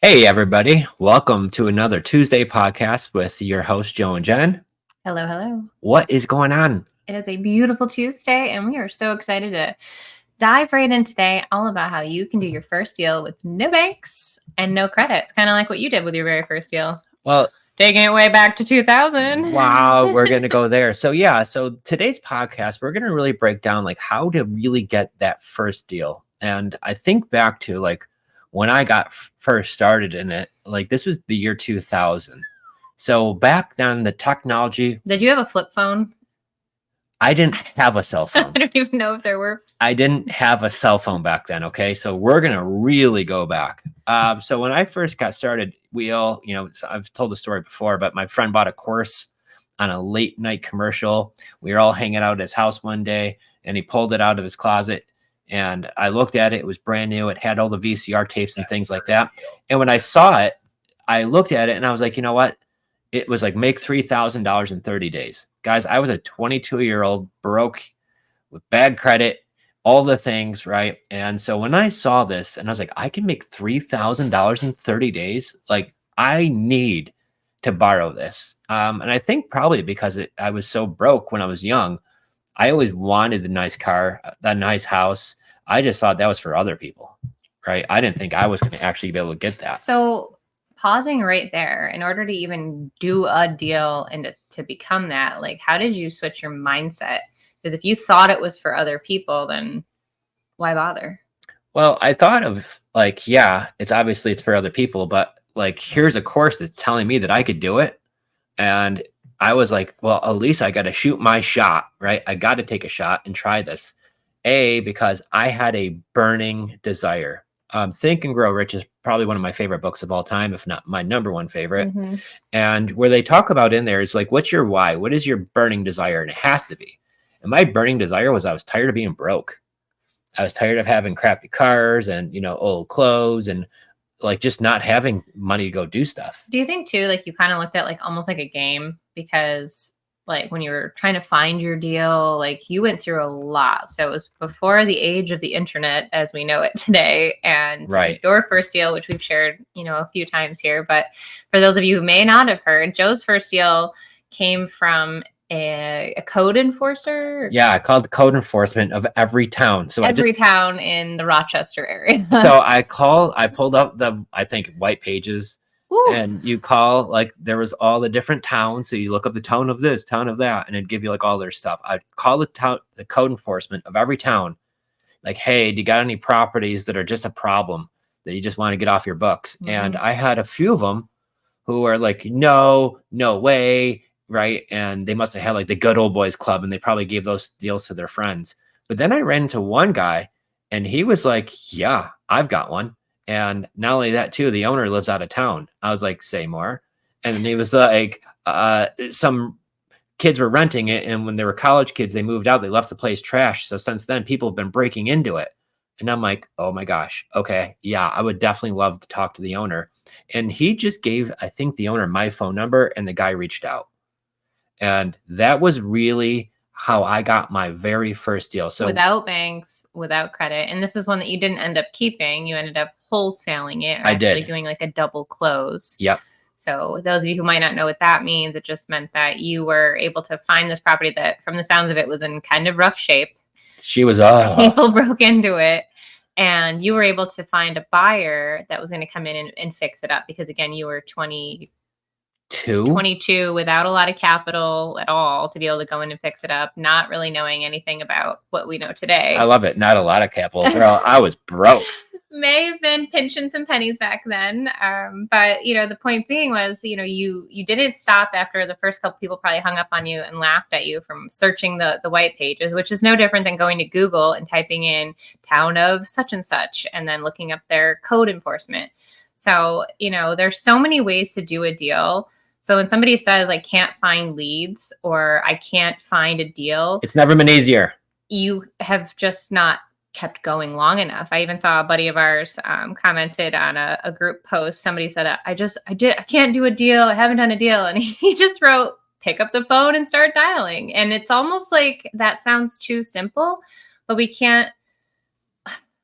Hey, everybody. Welcome to another Tuesday podcast with your host, Joe and Jen. Hello, hello. What is going on? It is a beautiful Tuesday, and we are so excited to dive right in today, all about how you can do your first deal with no banks and no credit. It's kind of like what you did with your very first deal. Well, Taking it way back to 2000. wow, we're going to go there. So today's podcast, we're going to really break down like how to really get that first deal. And I think back to like when I got first started in it, like this was the year 2000. So back then, the technology, Did you have a flip phone? I didn't have a cell phone. I don't even know if there were. I didn't have a cell phone back then. Okay. So we're going to really go back. So when I first got started, we all, I've told the story before, but my friend bought a course on a late night commercial. We were all hanging out at his house one day and he pulled it out of his closet. And I looked at it. It was brand new. It had all the VCR tapes and things like that. And when I saw it, I looked at it and I was like, you know what? It was like make $3,000 in 30 days. Guys, I was a 22-year-old broke with bad credit, all the things, right? And so when I saw this and I was like, I can make $3,000 in 30 days. Like I need to borrow this. And I think probably because I was so broke when I was young, I always wanted the nice car, that nice house. I just thought that was for other people, right? I didn't think I was going to actually be able to get that. So pausing right there, in order to even do a deal and to become that, like how did you switch your mindset? Because if you thought it was for other people, then why bother? Well, I thought of like, yeah, it's for other people, but like, here's a course that's telling me that I could do it. And I was like, well, at least I got to shoot my shot, right? I got to take a shot and try this. Because I had a burning desire. Think and Grow Rich is probably one of my favorite books of all time, if not my number one favorite. Mm-hmm. And where they talk about in there is like, what's your why? What is your burning desire? And it has to be. And my burning desire was I was tired of being broke. I was tired of having crappy cars and, old clothes and like just not having money to go do stuff. Do you think too, like you kind of looked at like almost like a game, because like when you were trying to find your deal, like you went through a lot. So it was before the age of the internet as we know it today. And right. Your first deal, which we've shared, a few times here, but for those of you who may not have heard, Joe's first deal came from a code enforcer. Yeah, I called the code enforcement of every town. So every town in the Rochester area. So I pulled up I think white pages. Ooh. And you call, like there was all the different towns. So you look up the town of this, town of that, and it'd give you like all their stuff. I'd call the code enforcement of every town. Like, hey, do you got any properties that are just a problem that you just want to get off your books? Mm-hmm. And I had a few of them who are like, no way. Right. And they must have had like the good old boys club and they probably gave those deals to their friends. But then I ran into one guy and he was like, yeah, I've got one. And not only that too, the owner lives out of town. I was like, say more. And he was like, some kids were renting it. And when they were college kids, they moved out, they left the place trash. So since then people have been breaking into it. And I'm like, oh my gosh. Okay. Yeah, I would definitely love to talk to the owner. And he just gave, I think, the owner my phone number and the guy reached out. And that was really how I got my very first deal. So without banks, without credit. And this is one that you didn't end up keeping. You ended up wholesaling it. I did. Doing like a double close. Yep. So those of you who might not know what that means, it just meant that you were able to find this property that, from the sounds of it, was in kind of rough shape. She was people broke into it. And you were able to find a buyer that was going to come in and fix it up. Because again, you were 22 without a lot of capital at all to be able to go in and fix it up, not really knowing anything about what we know today. I love it. Not a lot of capital. Girl, I was broke. May have been pinching some pennies back then. But, the point being was, you didn't stop after the first couple people probably hung up on you and laughed at you from searching the white pages, which is no different than going to Google and typing in town of such and such and then looking up their code enforcement. So, there's so many ways to do a deal. So when somebody says, I can't find leads or I can't find a deal, it's never been easier. You have just not kept going long enough. I even saw a buddy of ours commented on a group post. Somebody said, I can't do a deal. I haven't done a deal. And he just wrote, pick up the phone and start dialing. And it's almost like that sounds too simple, but we can't.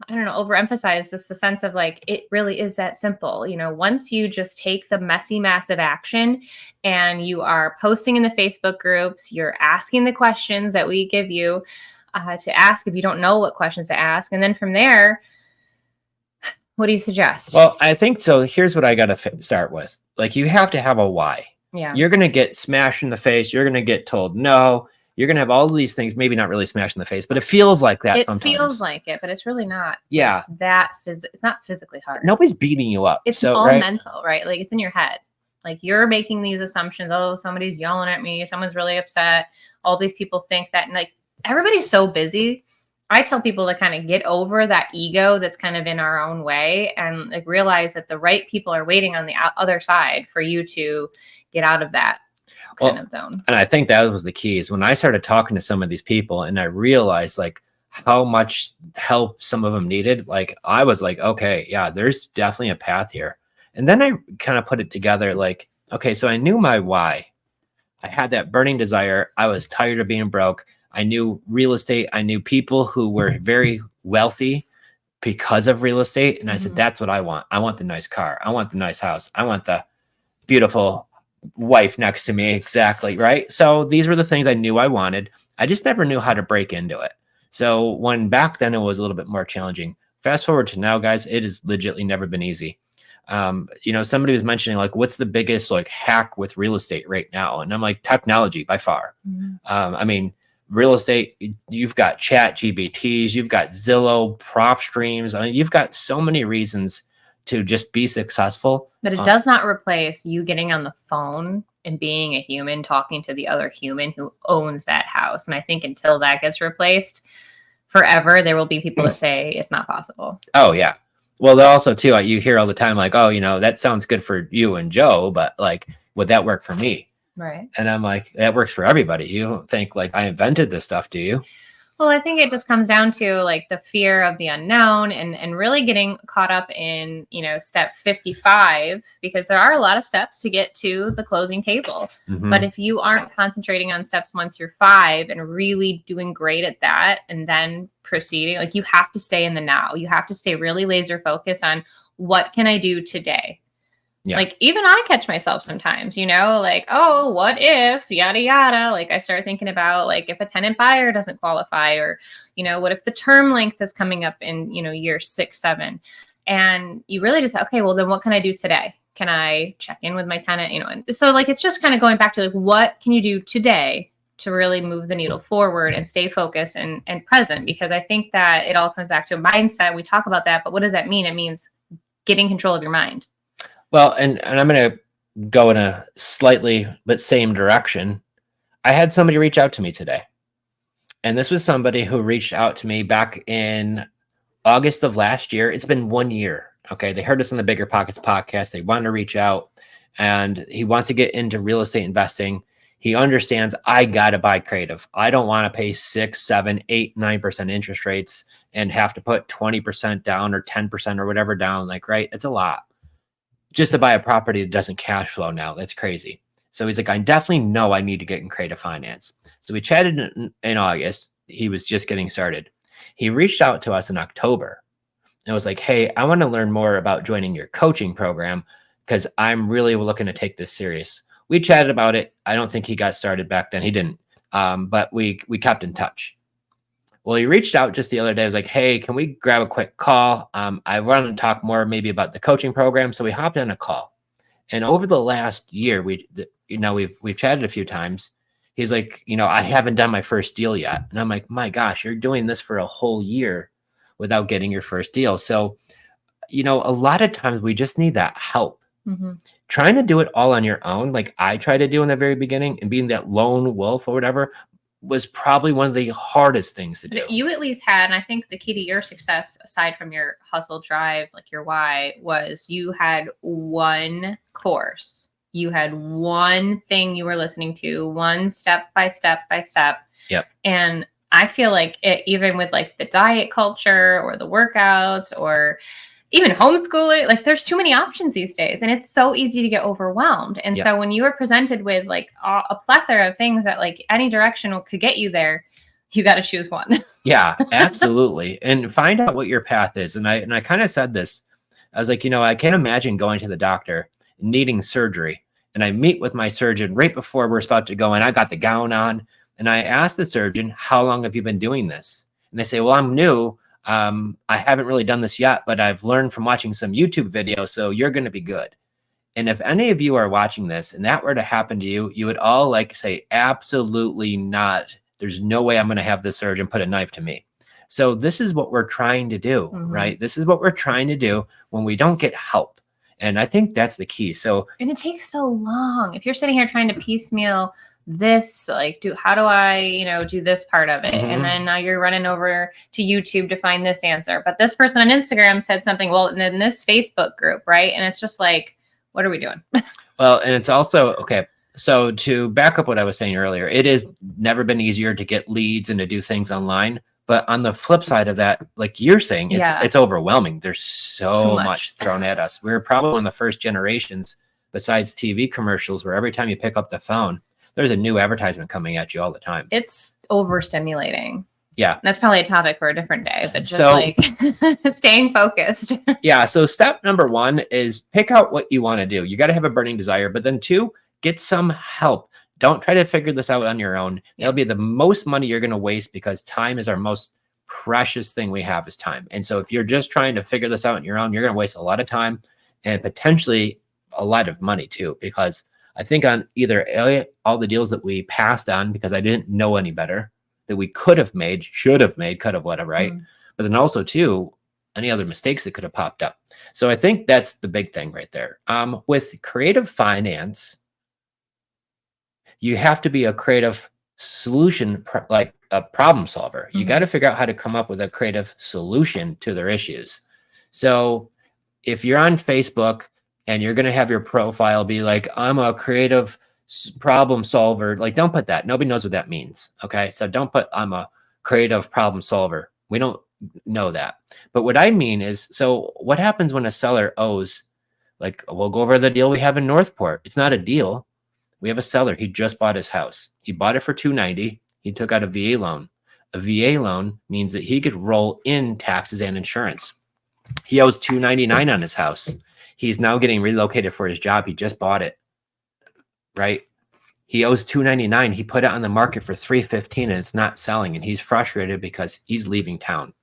I don't know, overemphasize just the sense of like, it really is that simple. Once you just take the messy, massive action and you are posting in the Facebook groups, you're asking the questions that we give you to ask if you don't know what questions to ask. And then from there, what do you suggest? Well, I think so. Here's what I got to start with. Like, you have to have a why. Yeah. You're going to get smashed in the face. You're going to get told no. You're going to have all of these things, maybe not really smashed in the face, but it feels like that sometimes. It feels like it, but it's really not. Yeah. Like it's not physically hard. Nobody's beating you up. It's all mental, right? Like, it's in your head. Like, you're making these assumptions. Oh, somebody's yelling at me. Someone's really upset. All these people think that, and like, everybody's so busy. I tell people to kind of get over that ego that's kind of in our own way and like realize that the right people are waiting on the other side for you to get out of that kind of zone. And I think that was the key is when I started talking to some of these people and I realized like how much help some of them needed. Like, I was like, okay, yeah, there's definitely a path here. And then I kind of put it together like, okay, so I knew my why. I had that burning desire. I was tired of being broke. I knew real estate. I knew people who were very wealthy because of real estate. And I said, that's what I want. I want the nice car. I want the nice house. I want the beautiful wife next to me. Exactly. Right. So these were the things I knew I wanted. I just never knew how to break into it. So when back then it was a little bit more challenging. Fast forward to now, guys, it has legitimately never been easy. Somebody was mentioning like, what's the biggest like hack with real estate right now? And I'm like, technology by far. I mean, real estate, you've got chat GBTs, you've got Zillow, prop streams. I mean, you've got so many reasons to just be successful. But it does not replace you getting on the phone and being a human, talking to the other human who owns that house. And I think until that gets replaced forever, there will be people that say it's not possible. Oh, yeah. Well, also, too, you hear all the time like, oh, that sounds good for you and Joe, but like, would that work for me? Right. And I'm like, that works for everybody. You don't think like I invented this stuff, do you? Well, I think it just comes down to like the fear of the unknown and really getting caught up in, step 55, because there are a lot of steps to get to the closing table. But if you aren't concentrating on steps 1 through 5 and really doing great at that and then proceeding, like, you have to stay in the now. You have to stay really laser focused on what can I do today? Yeah. Like, even I catch myself sometimes, like, oh, what if yada, yada. Like, I start thinking about like, if a tenant buyer doesn't qualify, or, what if the term length is coming up in, year 6, 7, and you really just, okay, well then what can I do today? Can I check in with my tenant? And so like, it's just kind of going back to like, what can you do today to really move the needle forward and stay focused and present? Because I think that it all comes back to mindset. We talk about that, but what does that mean? It means getting control of your mind. Well, and I'm going to go in a slightly but same direction. I had somebody reach out to me today. And this was somebody who reached out to me back in August of last year. It's been 1 year. Okay. They heard us on the Bigger Pockets podcast. They wanted to reach out, and he wants to get into real estate investing. He understands I got to buy creative. I don't want to pay 6, 7, 8, 9% interest rates and have to put 20% down or 10% or whatever down. Like, right. It's a lot. Just to buy a property that doesn't cash flow now. That's crazy. So he's like, I definitely know I need to get in creative finance. So we chatted in August. He was just getting started. He reached out to us in October and was like, hey, I want to learn more about joining your coaching program because I'm really looking to take this serious. We chatted about it. I don't think he got started back then. He didn't. But we kept in touch. Well, he reached out just the other day. I was like, hey, can we grab a quick call? I want to talk more maybe about the coaching program. So we hopped on a call. And over the last year, we've chatted a few times. He's like, I haven't done my first deal yet. And I'm like, my gosh, you're doing this for a whole year without getting your first deal. So, a lot of times we just need that help. Trying to do it all on your own, like I tried to do in the very beginning, and being that lone wolf or whatever, was probably one of the hardest things to do. But you at least had, and I think the key to your success, aside from your hustle drive, like your why, was you had one course. You had one thing you were listening to, one step by step by step. Yep. And I feel like even with like the diet culture or the workouts or even homeschooling, like there's too many options these days, and it's so easy to get overwhelmed. And so when you are presented with like a plethora of things that like any direction could get you there, you got to choose one. Yeah, absolutely. And find out what your path is. And I kind of said this. I was like, I can't imagine going to the doctor, needing surgery. And I meet with my surgeon right before we're about to go in. I got the gown on, and I asked the surgeon, "How long have you been doing this?" And they say, "Well, I'm new. I haven't really done this yet, but I've learned from watching some YouTube videos, so you're going to be good." And if any of you are watching this and that were to happen to you, you would all like say, absolutely not. There's no way I'm going to have this surgeon put a knife to me. So this is what we're trying to do, right? This is what we're trying to do when we don't get help. And I think that's the key. So, and it takes so long. If you're sitting here trying to piecemeal this, like, how do I, do this part of it? And then now you're running over to YouTube to find this answer. But this person on Instagram said something, well, in this Facebook group, right? And it's just like, what are we doing? Well, and it's also, okay, so to back up what I was saying earlier, it is never been easier to get leads and to do things online. But on the flip side of that, like you're saying, it's overwhelming. There's so much thrown at us. We're probably one of the first generations, besides TV commercials, where every time you pick up the phone, there's a new advertisement coming at you all the time. It's overstimulating. Yeah. That's probably a topic for a different day, but just staying focused. Yeah. So step number 1 is pick out what you want to do. You got to have a burning desire, but then 2, get some help. Don't try to figure this out on your own. It'll be the most money you're going to waste, because time is our most precious thing we have, is time. And so if you're just trying to figure this out on your own, you're going to waste a lot of time and potentially a lot of money too, because I think on either all the deals that we passed on because I didn't know any better, that we could have made, should have made, could have, whatever, right? But then also too, any other mistakes that could have popped up. So I think that's the big thing right there. With creative finance, you have to be a creative solution, like a problem solver. You got to figure out how to come up with a creative solution to their issues. So if you're on Facebook and you're going to have your profile be like, I'm a creative problem solver, like, don't put that. Nobody knows what that means. Okay. So don't put, I'm a creative problem solver. We don't know that. But what I mean is, so what happens when a seller owes, like, we'll go over the deal we have in Northport. It's not a deal. We have a seller. He just bought his house. He bought it for $290. He took out a VA loan. A VA loan means that he could roll in taxes and insurance. He owes $299 on his house. He's now getting relocated for his job. He just bought it, right? He owes $299. He put it on the market for $315 and it's not selling. And he's frustrated because he's leaving town.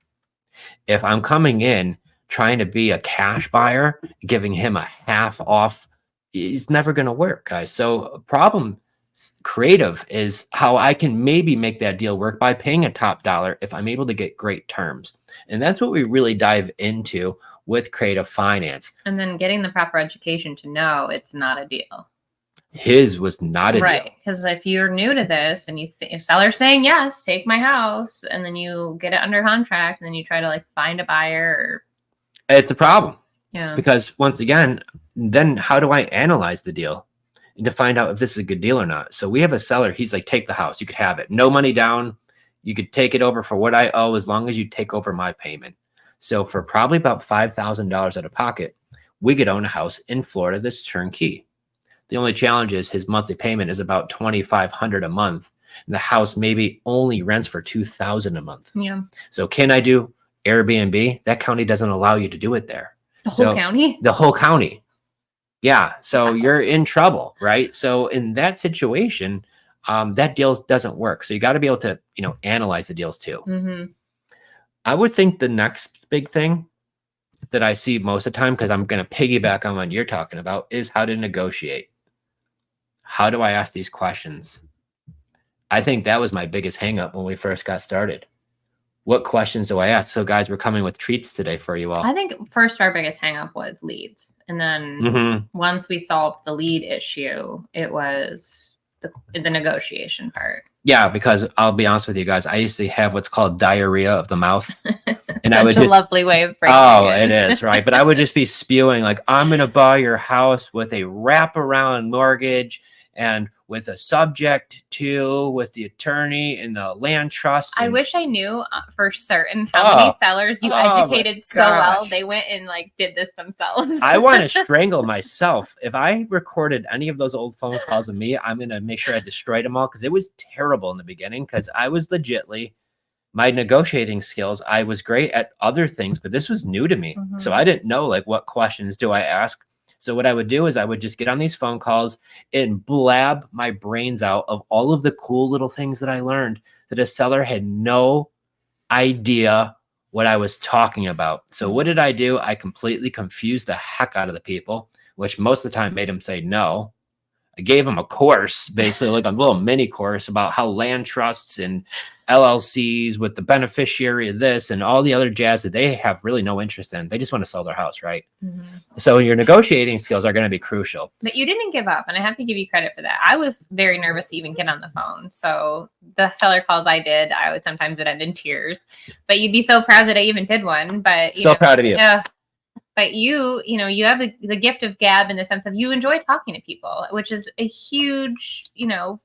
If I'm coming in trying to be a cash buyer, giving him a half off, it's never going to work, guys. So problem creative is how I can maybe make that deal work by paying a top dollar if I'm able to get great terms. And that's what we really dive into with creative finance. And then getting the proper education to know it's not a deal. His was not a deal. Right. Because if you're new to this and if seller's saying, yes, take my house, and then you get it under contract and then you try to like find a buyer. It's a problem. Yeah. Because once again, then how do I analyze the deal and to find out if this is a good deal or not? So we have a seller. He's like, take the house. You could have it. No money down. You could take it over for what I owe as long as you take over my payment. So for probably about $5,000 out of pocket, we could own a house in Florida that's turnkey. The only challenge is his monthly payment is about $2,500 a month. And the house maybe only rents for $2,000 a month. Yeah. So can I do Airbnb? That county doesn't allow you to do it there. The whole county? The whole county. Yeah. So you're in trouble, right? So in that situation, that deal doesn't work. So you got to be able to, analyze the deals too. I would think the next big thing that I see most of the time, because I'm going to piggyback on what you're talking about, is how to negotiate. How do I ask these questions? I think that was my biggest hang up when we first got started. What questions do I ask? So guys, we're coming with treats today for you all. I think first our biggest hang up was leads. And then once we solved the lead issue, it was the negotiation part. Yeah, because I'll be honest with you guys, I used to have what's called diarrhea of the mouth. And I would just a lovely way of phrasing it is, right? But I would just be spewing like, I'm going to buy your house with a wraparound mortgage and with a subject to, with the attorney and the land trust. I wish I knew for certain how many sellers you educated so well. They went and did this themselves. I want to strangle myself. If I recorded any of those old phone calls of me, I'm going to make sure I destroyed them all, because it was terrible in the beginning, because I was legitly my negotiating skills, I was great at other things, but this was new to me. So I didn't know like what questions do I ask. So what I would do is I would just get on these phone calls and blab my brains out of all of the cool little things that I learned that a seller had no idea what I was talking about. So what did I do? I completely confused the heck out of the people, which most of the time made them say no. I gave them a course, basically like a little mini course about how land trusts and LLCs with the beneficiary of this and all the other jazz that they have really no interest in. They just want to sell their house, right? So your negotiating skills are going to be crucial. But you didn't give up, and I have to give you credit for that. I was very nervous to even get on the phone. So the seller calls I did, I would sometimes end in tears. But you'd be so proud that I even did one. But Still proud of you. But you have the gift of gab in the sense of you enjoy talking to people, which is a huge,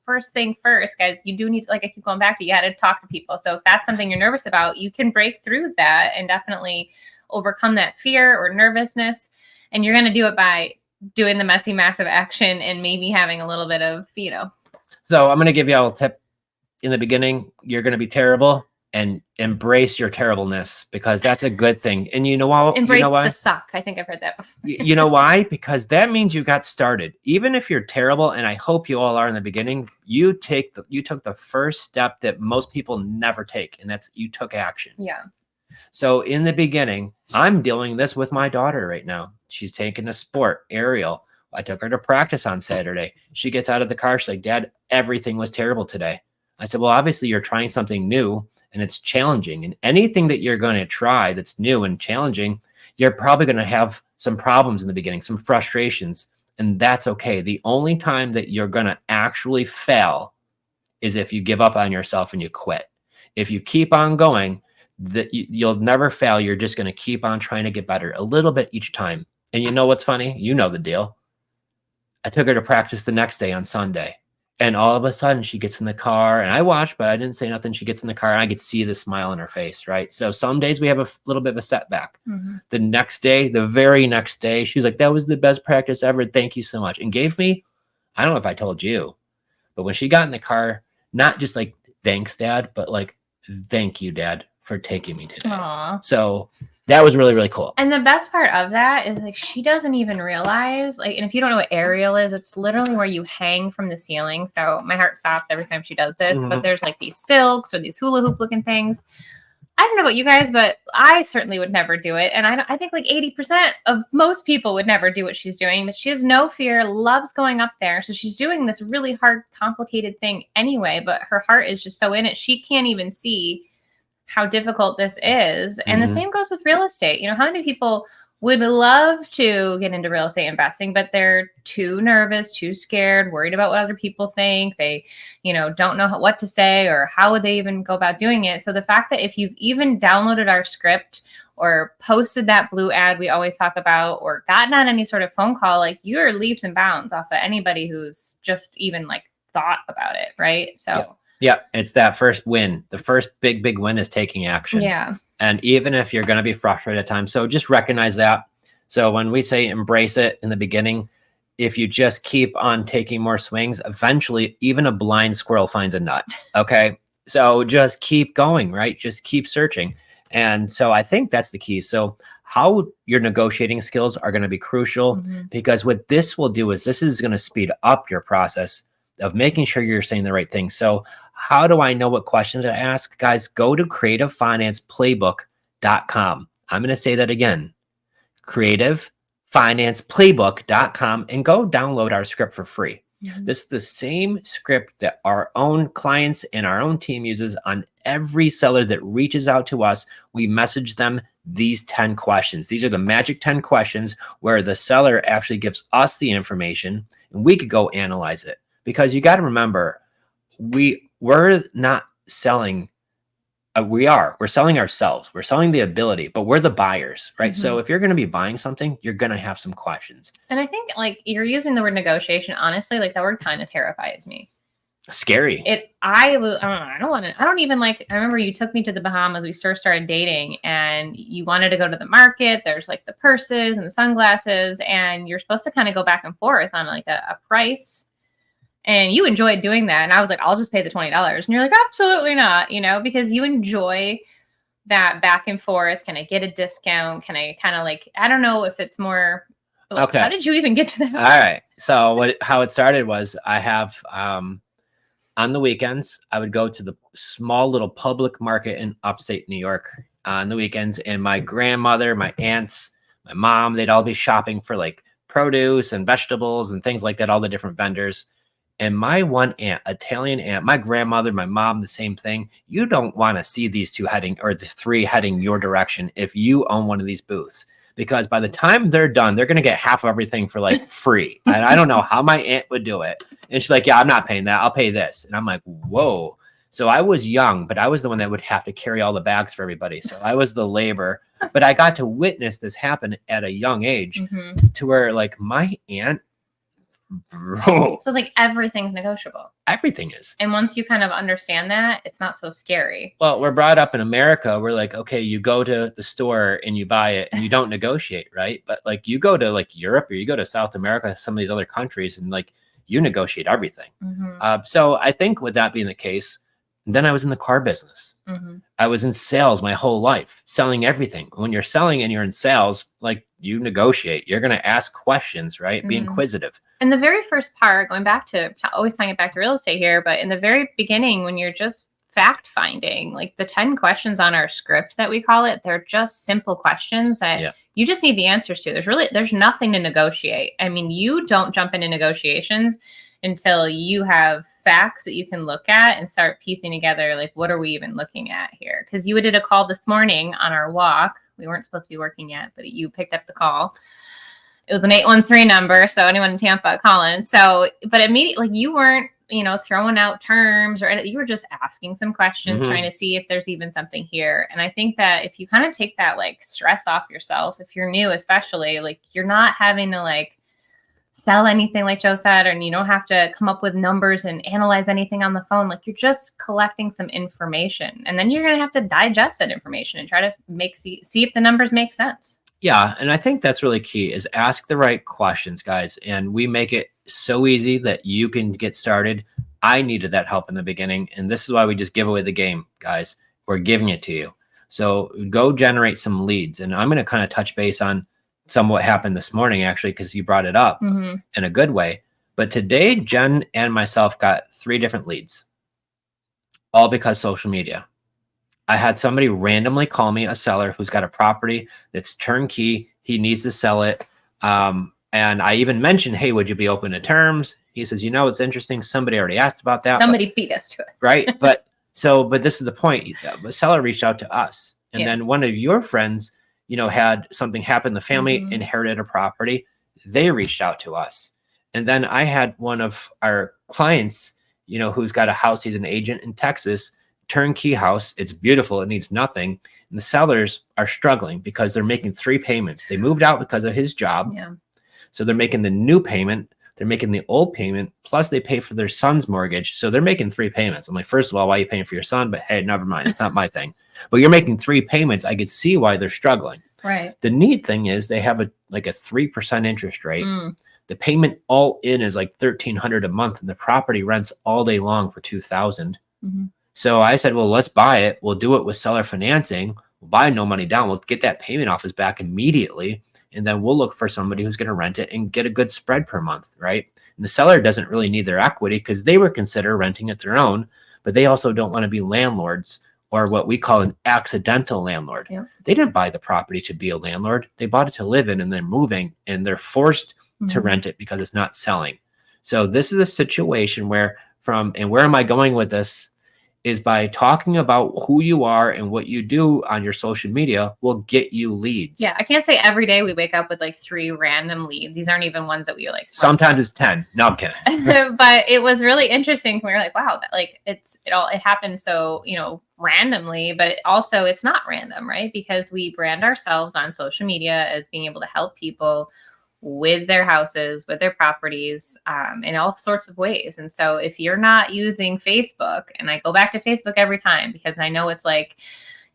first thing first, guys, you do need to, like I keep going back to, you got to talk to people. So if that's something you're nervous about, you can break through that and definitely overcome that fear or nervousness. And you're going to do it by doing the messy, massive action and maybe having a little bit of, So I'm going to give you all a tip in the beginning. You're going to be terrible. And embrace your terribleness, because that's a good thing. And you know what? Embrace why? The suck. I think I've heard that before. You know why? Because that means you got started. Even if you're terrible, and I hope you all are in the beginning, you took the first step that most people never take, and that's you took action. Yeah. So in the beginning, I'm dealing this with my daughter right now. She's taking a sport, Ariel. I took her to practice on Saturday. She gets out of the car. She's like, Dad, everything was terrible today. I said, well, obviously you're trying something new. And it's challenging. And anything that you're going to try that's new and challenging, you're probably going to have some problems in the beginning, some frustrations, and that's okay. The only time that you're going to actually fail is if you give up on yourself and you quit. If you keep on going, you'll never fail. You're just going to keep on trying to get better a little bit each time. And you know what's funny? You know the deal. I took her to practice the next day on Sunday. And all of a sudden she gets in the car, and I watched, but I didn't say nothing. She gets in the car and I could see the smile on her face, right? So some days we have a little bit of a setback. The next day, the very next day, she's like, that was the best practice ever. Thank you so much. And gave me, I don't know if I told you, but when she got in the car, not just like, thanks, Dad, but like, thank you, Dad, for taking me today. Aww. So that was really, really cool. And the best part of that is like she doesn't even realize, like, and if you don't know what Ariel is, it's literally where you hang from the ceiling. So my heart stops every time she does this, but there's like these silks or these hula hoop looking things. I don't know about you guys, but I certainly would never do it. And I think like 80% of most people would never do what she's doing, but she has no fear, loves going up there. So she's doing this really hard, complicated thing anyway, but her heart is just so in it. She can't even see how difficult this is. And the same goes with real estate. How many people would love to get into real estate investing, but they're too nervous, too scared, worried about what other people think. They, don't know what to say or how would they even go about doing it. So the fact that if you've even downloaded our script or posted that blue ad we always talk about, or gotten on any sort of phone call, like you're leaps and bounds off of anybody who's just even like thought about it. Right. So yeah, it's that first win. The first big win is taking action. Yeah. And even if you're going to be frustrated at times, so just recognize that. So when we say embrace it in the beginning, if you just keep on taking more swings, eventually even a blind squirrel finds a nut. Okay. So just keep going, right? Just keep searching. And so I think that's the key. So how your negotiating skills are going to be crucial, because what this will do is this is going to speed up your process of making sure you're saying the right thing. So how do I know what questions to ask? Guys, go to creativefinanceplaybook.com. I'm going to say that again, creativefinanceplaybook.com, and go download our script for free. This is the same script that our own clients and our own team uses on every seller that reaches out to us. We message them these 10 questions. These are the magic 10 questions where the seller actually gives us the information and we could go analyze it. Because you got to remember, we're not selling. We're selling ourselves. We're selling the ability, but we're the buyers, right? So if you're going to be buying something, you're going to have some questions. And I think like you're using the word negotiation. Honestly, like that word kind of terrifies me. Scary. I don't even like, I remember you took me to the Bahamas. We first started dating and you wanted to go to the market. There's like the purses and the sunglasses, and you're supposed to kind of go back and forth on like a price. And you enjoyed doing that. And I was like, I'll just pay the $20. And you're like, absolutely not, because you enjoy that back and forth. Can I get a discount? Can I kind of like, I don't know if it's more like, Okay. How did you even get to that? All right. So how it started was I have, on the weekends, I would go to the small little public market in upstate New York on the weekends. And my grandmother, my aunts, my mom, they'd all be shopping for like produce and vegetables and things like that, all the different vendors. And my one aunt, Italian aunt, my grandmother, my mom, the same thing. You don't want to see these two heading, or the three heading your direction if you own one of these booths, because by the time they're done, they're going to get half of everything for like free. And I don't know how my aunt would do it. And she'd be like, yeah, I'm not paying that. I'll pay this. And I'm like, whoa. So I was young, but I was the one that would have to carry all the bags for everybody. So I was the labor, but I got to witness this happen at a young age to where like my aunt, bro. So like everything's negotiable. Everything is. And once you kind of understand that, it's not so scary. Well, we're brought up in America. We're like, okay, you go to the store and you buy it and you don't negotiate, right? But like you go to like Europe or you go to South America, some of these other countries, and like you negotiate everything. So I think with that being the case, then I was in the car business. I was in sales my whole life, selling everything. When you're selling and you're in sales, like you negotiate, you're going to ask questions, right? Be inquisitive. And the very first part, going back to always tying it back to real estate here, but in the very beginning, when you're just fact finding, like the 10 questions on our script that we call it, they're just simple questions that you just need the answers to. There's nothing to negotiate. I mean, you don't jump into negotiations until you have facts that you can look at and start piecing together, like, what are we even looking at here? Because you did a call this morning on our walk. We weren't supposed to be working yet, but you picked up the call. It was an 813 number, so anyone in Tampa, call in. So, but immediately, like, you weren't, throwing out terms or anything. You were just asking some questions, trying to see if there's even something here. And I think that if you kind of take that, like, stress off yourself, if you're new, especially, like, you're not having to, like, sell anything like Joe said, and you don't have to come up with numbers and analyze anything on the phone. Like, you're just collecting some information, and then you're going to have to digest that information and try to see if the numbers make sense. Yeah. And I think that's really key, is ask the right questions, guys. And we make it so easy that you can get started. I needed that help in the beginning. And this is why we just give away the game, guys. We're giving it to you. So go generate some leads. And I'm going to kind of touch base on some what happened this morning, actually, because you brought it up in a good way. But today, Jen and myself got 3 different leads, all because social media. I had somebody randomly call me, a seller who's got a property that's turnkey. He needs to sell it. And I even mentioned, hey, would you be open to terms? He says, it's interesting. Somebody already asked about that. Somebody beat us to it. Right. But this is the point. The seller reached out to us. And then one of your friends, had something happen. The family inherited a property. They reached out to us. And then I had one of our clients, who's got a house. He's an agent in Texas, turnkey house. It's beautiful. It needs nothing. And the sellers are struggling because they're making 3 payments. They moved out because of his job. Yeah. So they're making the new payment. They're making the old payment. Plus they pay for their son's mortgage. So they're making 3 payments. I'm like, first of all, why are you paying for your son? But hey, never mind. It's not my thing. But you're making 3 payments. I could see why they're struggling. Right. The neat thing is they have a 3% interest rate. The payment all in is like $1,300 a month, and the property rents all day long for $2,000. So I said, well, let's buy it. We'll do it with seller financing. We'll buy no money down. We'll get that payment off his back immediately. And then we'll look for somebody who's going to rent it and get a good spread per month, right? And the seller doesn't really need their equity because they would consider renting it their own, but they also don't want to be landlords, or what we call an accidental landlord. Yep. They didn't buy the property to be a landlord. They bought it to live in, and they're moving, and they're forced to rent it because it's not selling. So this is a situation where where am I going with this? Is by talking about who you are and what you do on your social media will get you leads. Yeah, I can't say every day we wake up with like 3 random leads. These aren't even ones that we like. Sometimes it's 10. No, I'm kidding. But it was really interesting. We were like, wow, that like it happened so randomly, but also it's not random, right? Because we brand ourselves on social media as being able to help people with their houses, with their properties, in all sorts of ways. And so if you're not using Facebook, and I go back to Facebook every time because I know it's like,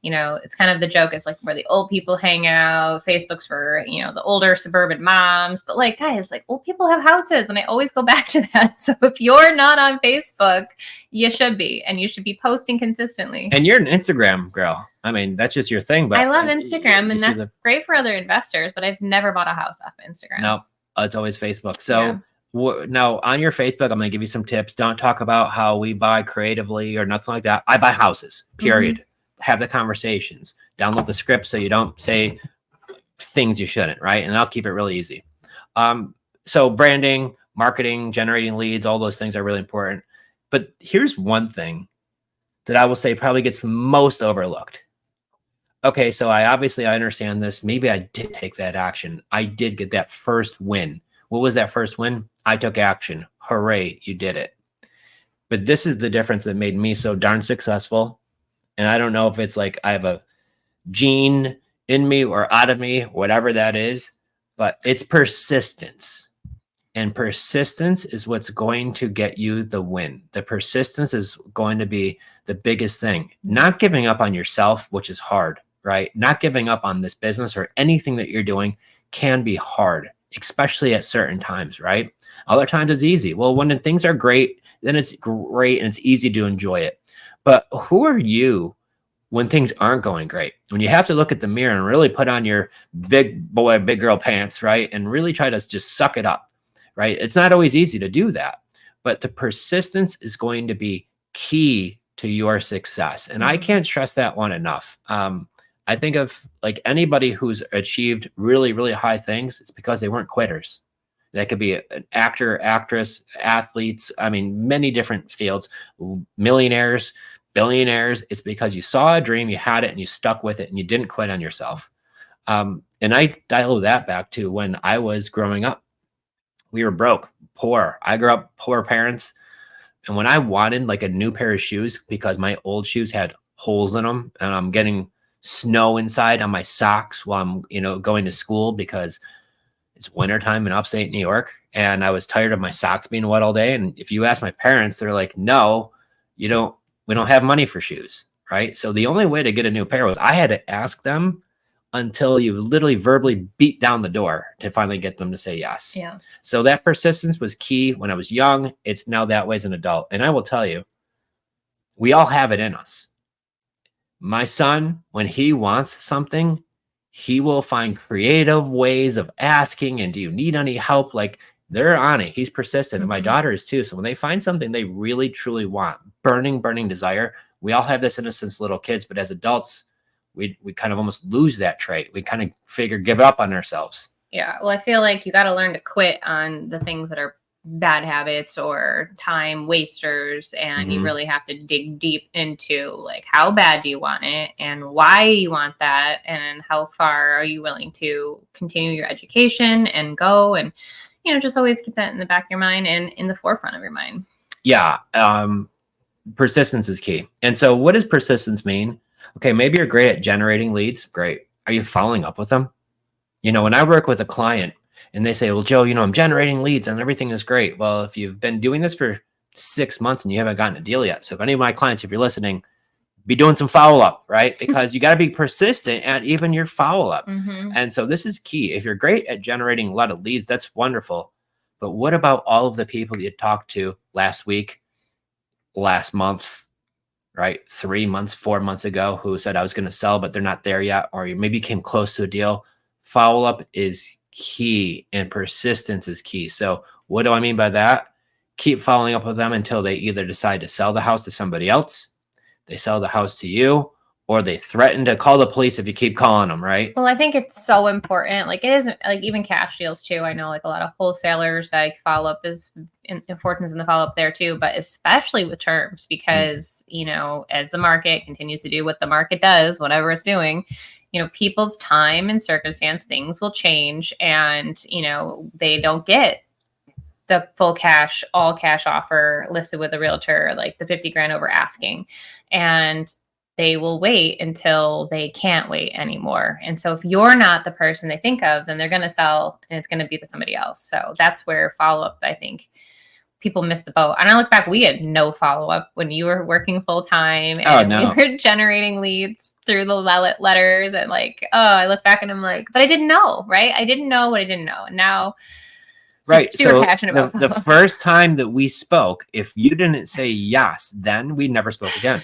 it's kind of the joke. It's like where the old people hang out. Facebook's for, the older suburban moms. But like, guys, like old people have houses. And I always go back to that. So if you're not on Facebook, you should be. And you should be posting consistently. And you're an Instagram girl. I mean, that's just your thing. But I love Instagram, and that's great for other investors. But I've never bought a house off of Instagram. No, it's always Facebook. So now on your Facebook, I'm going to give you some tips. Don't talk about how we buy creatively or nothing like that. I buy houses, period. Have the conversations. Download the script so you don't say things you shouldn't, right? And I'll keep it really easy. So branding, marketing, generating leads, all those things are really important. But here's one thing that I will say probably gets most overlooked. Okay, so I understand this. Maybe I did take that action. I did get that first win. What was that first win? I took action. Hooray, you did it. But this is the difference that made me so darn successful. And I don't know if it's like I have a gene in me or out of me, whatever that is, but it's persistence. And persistence is what's going to get you the win. The persistence is going to be the biggest thing. Not giving up on yourself, which is hard, right? Not giving up on this business or anything that you're doing can be hard, especially at certain times, right? Other times it's easy. Well, when things are great, then it's great and it's easy to enjoy it. But who are you when things aren't going great? When you have to look at the mirror and really put on your big boy, big girl pants, right? And really try to just suck it up, right? It's not always easy to do that, but the persistence is going to be key to your success. And I can't stress that one enough. I think of like anybody who's achieved really, really high things, it's because they weren't quitters. That could be an actor, actress, athletes. I mean, many different fields, millionaires, billionaires. It's because you saw a dream, you had it, and you stuck with it, and you didn't quit on yourself. And I dial that back to when I was growing up. We were broke, poor. I grew up poor parents. And when I wanted like a new pair of shoes because my old shoes had holes in them and I'm getting snow inside on my socks while I'm, going to school because it's wintertime in upstate New York. And I was tired of my socks being wet all day. And if you ask my parents, they're like, no, we don't have money for shoes. Right. So the only way to get a new pair was I had to ask them until you literally verbally beat down the door to finally get them to say yes. Yeah. So that persistence was key when I was young. It's now that way as an adult. And I will tell you, we all have it in us. My son, when he wants something, he will find creative ways of asking, and do you need any help? Like they're on it. He's persistent. And my daughter is too. So when they find something they really, truly want, burning desire, we all have this in us since little kids, but as adults, we kind of almost lose that trait. We kind of give up on ourselves. Yeah. Well, I feel like you got to learn to quit on the things that are bad habits or time wasters. And you really have to dig deep into like, how bad do you want it and why you want that? And how far are you willing to continue your education and go? And, just always keep that in the back of your mind and in the forefront of your mind. Yeah. Persistence is key. And so what does persistence mean? Okay, maybe you're great at generating leads. Great. Are you following up with them? When I work with a client and they say, well, Joe, I'm generating leads and everything is great. Well, if you've been doing this for 6 months and you haven't gotten a deal yet. So if any of my clients, if you're listening, be doing some follow-up, right? Because you got to be persistent at even your follow-up. And so this is key. If you're great at generating a lot of leads, that's wonderful. But what about all of the people that you talked to last week, last month, right? 3 months, 4 months ago, who said I was going to sell, but they're not there yet, or you maybe came close to a deal. Follow-up is key and persistence is key. So what do I mean by that? Keep following up with them until they either decide to sell the house to somebody else, they sell the house to you, or they threaten to call the police if you keep calling them, right? Well, I think it's so important. Like it isn't like even cash deals too. I know like a lot of wholesalers, like follow-up is importance in the follow-up there too, but especially with terms because, as the market continues to do what the market does, whatever it's doing, people's time and circumstance, things will change and, they don't get the full cash, all cash offer listed with a realtor, like the 50 grand over asking. And they will wait until they can't wait anymore. And so if you're not the person they think of, then they're going to sell and it's going to be to somebody else. So that's where follow-up, I think people miss the boat. And I look back, we had no follow-up when you were working full time and we were generating leads. through the letters and like, oh, I look back and I'm like, but I didn't know, right? I didn't know what I didn't know. And now right. super So passionate about the first time that we spoke, if you didn't say yes, then we never spoke again.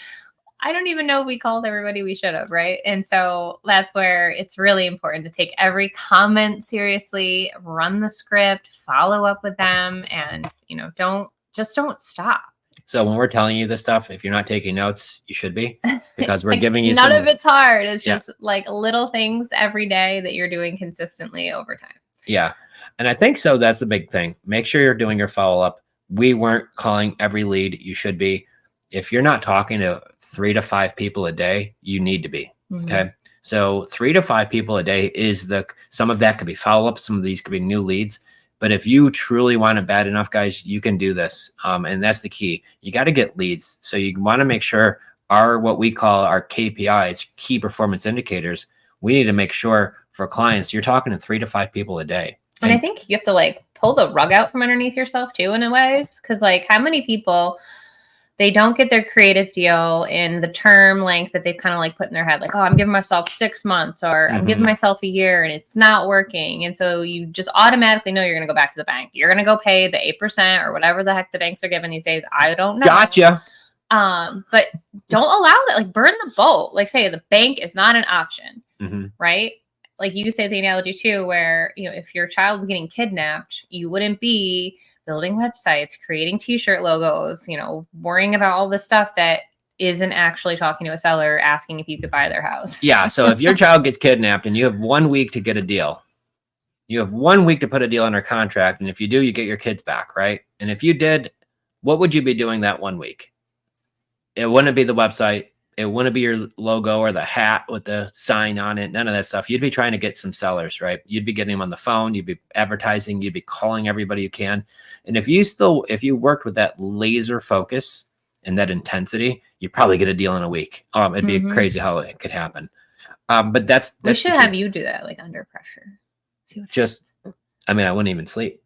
I don't even know if we called everybody we should have, right? And so that's where it's really important to take every comment seriously, run the script, follow up with them, and don't stop. So when we're telling you this stuff, if you're not taking notes, you should be, because we're giving you none of it's hard. It's just like little things every day that you're doing consistently over time. Yeah. And I think so. That's the big thing. Make sure you're doing your follow up. We weren't calling every lead. You should be. If you're not talking to 3 to 5 people a day, you need to be. Okay. So 3 to 5 people a day is some of that could be follow up. Some of these could be new leads. But if you truly want it bad enough, guys, you can do this. And that's the key. You got to get leads. So you want to make sure what we call our KPIs, key performance indicators, we need to make sure for clients, you're talking to 3 to 5 people a day. And I think you have to like pull the rug out from underneath yourself too, in a ways. Cause like how many people, they don't get their creative deal in the term length that they've kind of like put in their head. Like, oh, I'm giving myself 6 months or I'm giving myself a year and it's not working. And so you just automatically know you're going to go back to the bank. You're going to go pay the 8% or whatever the heck the banks are giving these days. I don't know. Gotcha. But don't allow that. Like burn the boat. Like say the bank is not an option, right? Like you say the analogy too, where, if your child's getting kidnapped, you wouldn't be building websites, creating t-shirt logos, worrying about all the stuff that isn't actually talking to a seller, asking if you could buy their house. Yeah. So if your child gets kidnapped and you have 1 week to get a deal, you have 1 week to put a deal under contract. And if you do, you get your kids back. Right. And if you did, what would you be doing that 1 week? It wouldn't be the website. It wouldn't be your logo or the hat with the sign on it. None of that stuff. You'd be trying to get some sellers, right? You'd be getting them on the phone. You'd be advertising. You'd be calling everybody you can. And if you worked with that laser focus and that intensity, you probably get a deal in a week. It'd be crazy how it could happen. But that's we should have you do that, like under pressure. I wouldn't even sleep.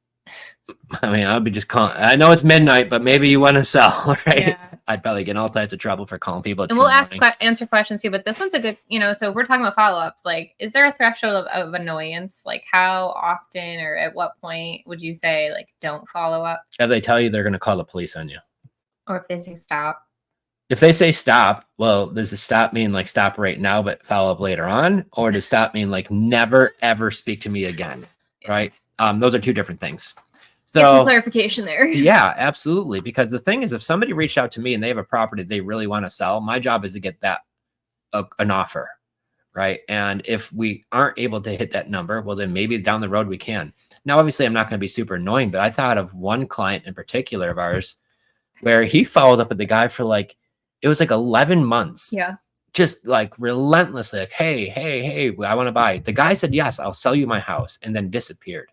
I would be just calling. I know it's midnight, but maybe you want to sell, right? Yeah. I'd probably get in all types of trouble for calling people. And we'll answer questions too, but this one's a good, so we're talking about follow-ups. Like, is there a threshold of annoyance? Like how often or at what point would you say like, don't follow up? If they tell you they're going to call the police on you. Or if they say stop. If they say stop, well, does the stop mean like stop right now, but follow up later on? Or does stop mean like never, ever speak to me again? Right. Those are two different things. So get some clarification there. Yeah, absolutely. Because the thing is, if somebody reached out to me and they have a property they really want to sell, my job is to get that an offer, right? And if we aren't able to hit that number, well, then maybe down the road we can. Now, obviously, I'm not going to be super annoying, but I thought of one client in particular of ours where he followed up with the guy for it was like 11 months. Yeah. Just like relentlessly, like, hey, I want to buy. The guy said, yes, I'll sell you my house, and then disappeared.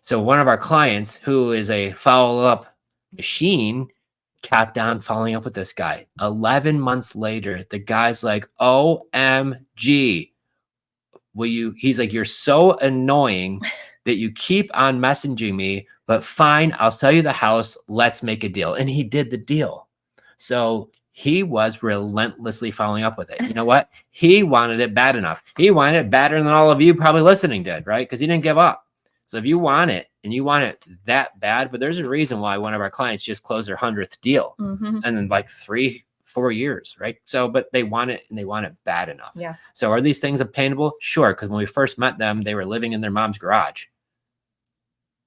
So one of our clients, who is a follow-up machine, kept on following up with this guy. 11 months later, the guy's like, OMG. He's like, you're so annoying that you keep on messaging me, but fine, I'll sell you the house. Let's make a deal. And he did the deal. So he was relentlessly following up with it. You know what? He wanted it bad enough. He wanted it better than all of you probably listening did, right? Because he didn't give up. So if you want it and you want it that bad, but there's a reason why one of our clients just closed their 100th deal and then like 3-4 years, right? So, but they want it and they want it bad enough. Yeah. So are these things obtainable? Sure. Because when we first met them, they were living in their mom's garage.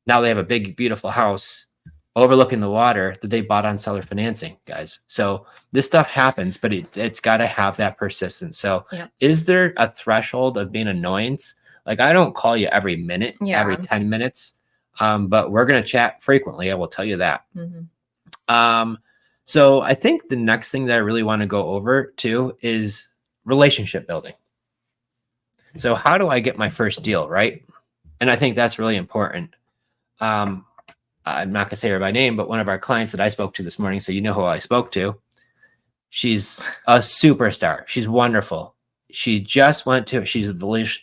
Now they have a big, beautiful house overlooking the water that they bought on seller financing, guys. So this stuff happens, but it's got to have that persistence. So is there a threshold of being annoyance? Like, I don't call you every minute, every 10 minutes, but we're going to chat frequently. I will tell you that. So I think the next thing that I really want to go over too is relationship building. So how do I get my first deal, right? And I think that's really important. I'm not going to say her by name, but one of our clients that I spoke to this morning, so you know who I spoke to, she's a superstar. She's wonderful. She's a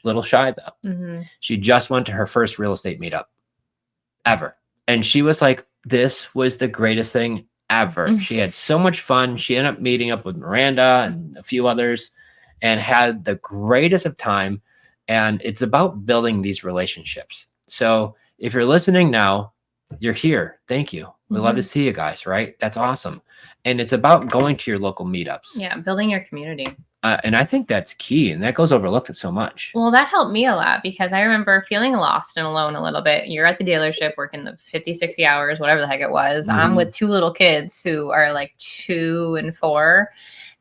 little shy though. She just went to her first real estate meetup ever. And she was like, this was the greatest thing ever. She had so much fun. She ended up meeting up with Miranda and a few others and had the greatest of time. And it's about building these relationships. So if you're listening now, you're here. Thank you. We love to see you guys, right? That's awesome. And it's about going to your local meetups. Yeah, building your community. And I think that's key. And that goes overlooked so much. Well, that helped me a lot because I remember feeling lost and alone a little bit. You're at the dealership working the 50, 60 hours, whatever the heck it was. I'm with two little kids who are like 2 and 4.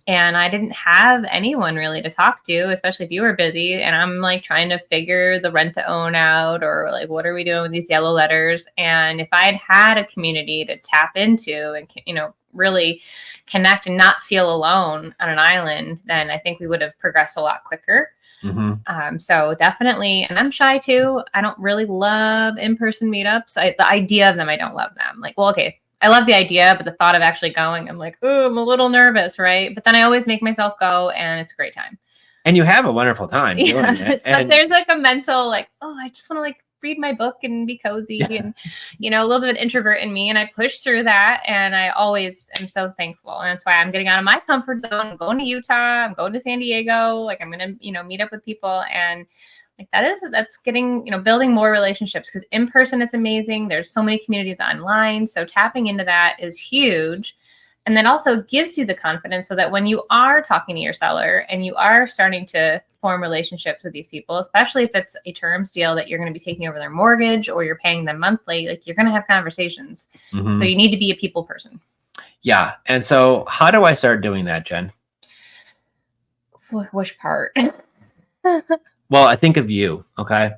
And I didn't have anyone really to talk to, especially if you were busy. And I'm like trying to figure the rent to own out, or like, what are we doing with these yellow letters? And if I'd had a community to tap into and, you know, really connect and not feel alone on an island, then I think we would have progressed a lot quicker. So definitely, and I'm shy too. I don't really love in-person meetups. The idea of them, I don't love them. Like, well, okay, I love the idea, but the thought of actually going, I'm like, oh, I'm a little nervous, right? But then I always make myself go, and it's a great time. And you have a wonderful time doing it. But there's like a mental, like, oh, I just want to like read my book and be cozy and, you know, a little bit of an introvert in me. And I push through that. And I always am so thankful. And that's why I'm getting out of my comfort zone. I'm going to Utah. I'm going to San Diego. Like, I'm going to, you know, meet up with people. And like that's getting, you know, building more relationships, because in person it's amazing. There's so many communities online. So tapping into that is huge. And then also gives you the confidence so that when you are talking to your seller and you are starting to form relationships with these people, especially if it's a terms deal that you're going to be taking over their mortgage or you're paying them monthly, like you're going to have conversations. So you need to be a people person. Yeah. And so how do I start doing that, Jen? Which part? Well, I think of you. Okay.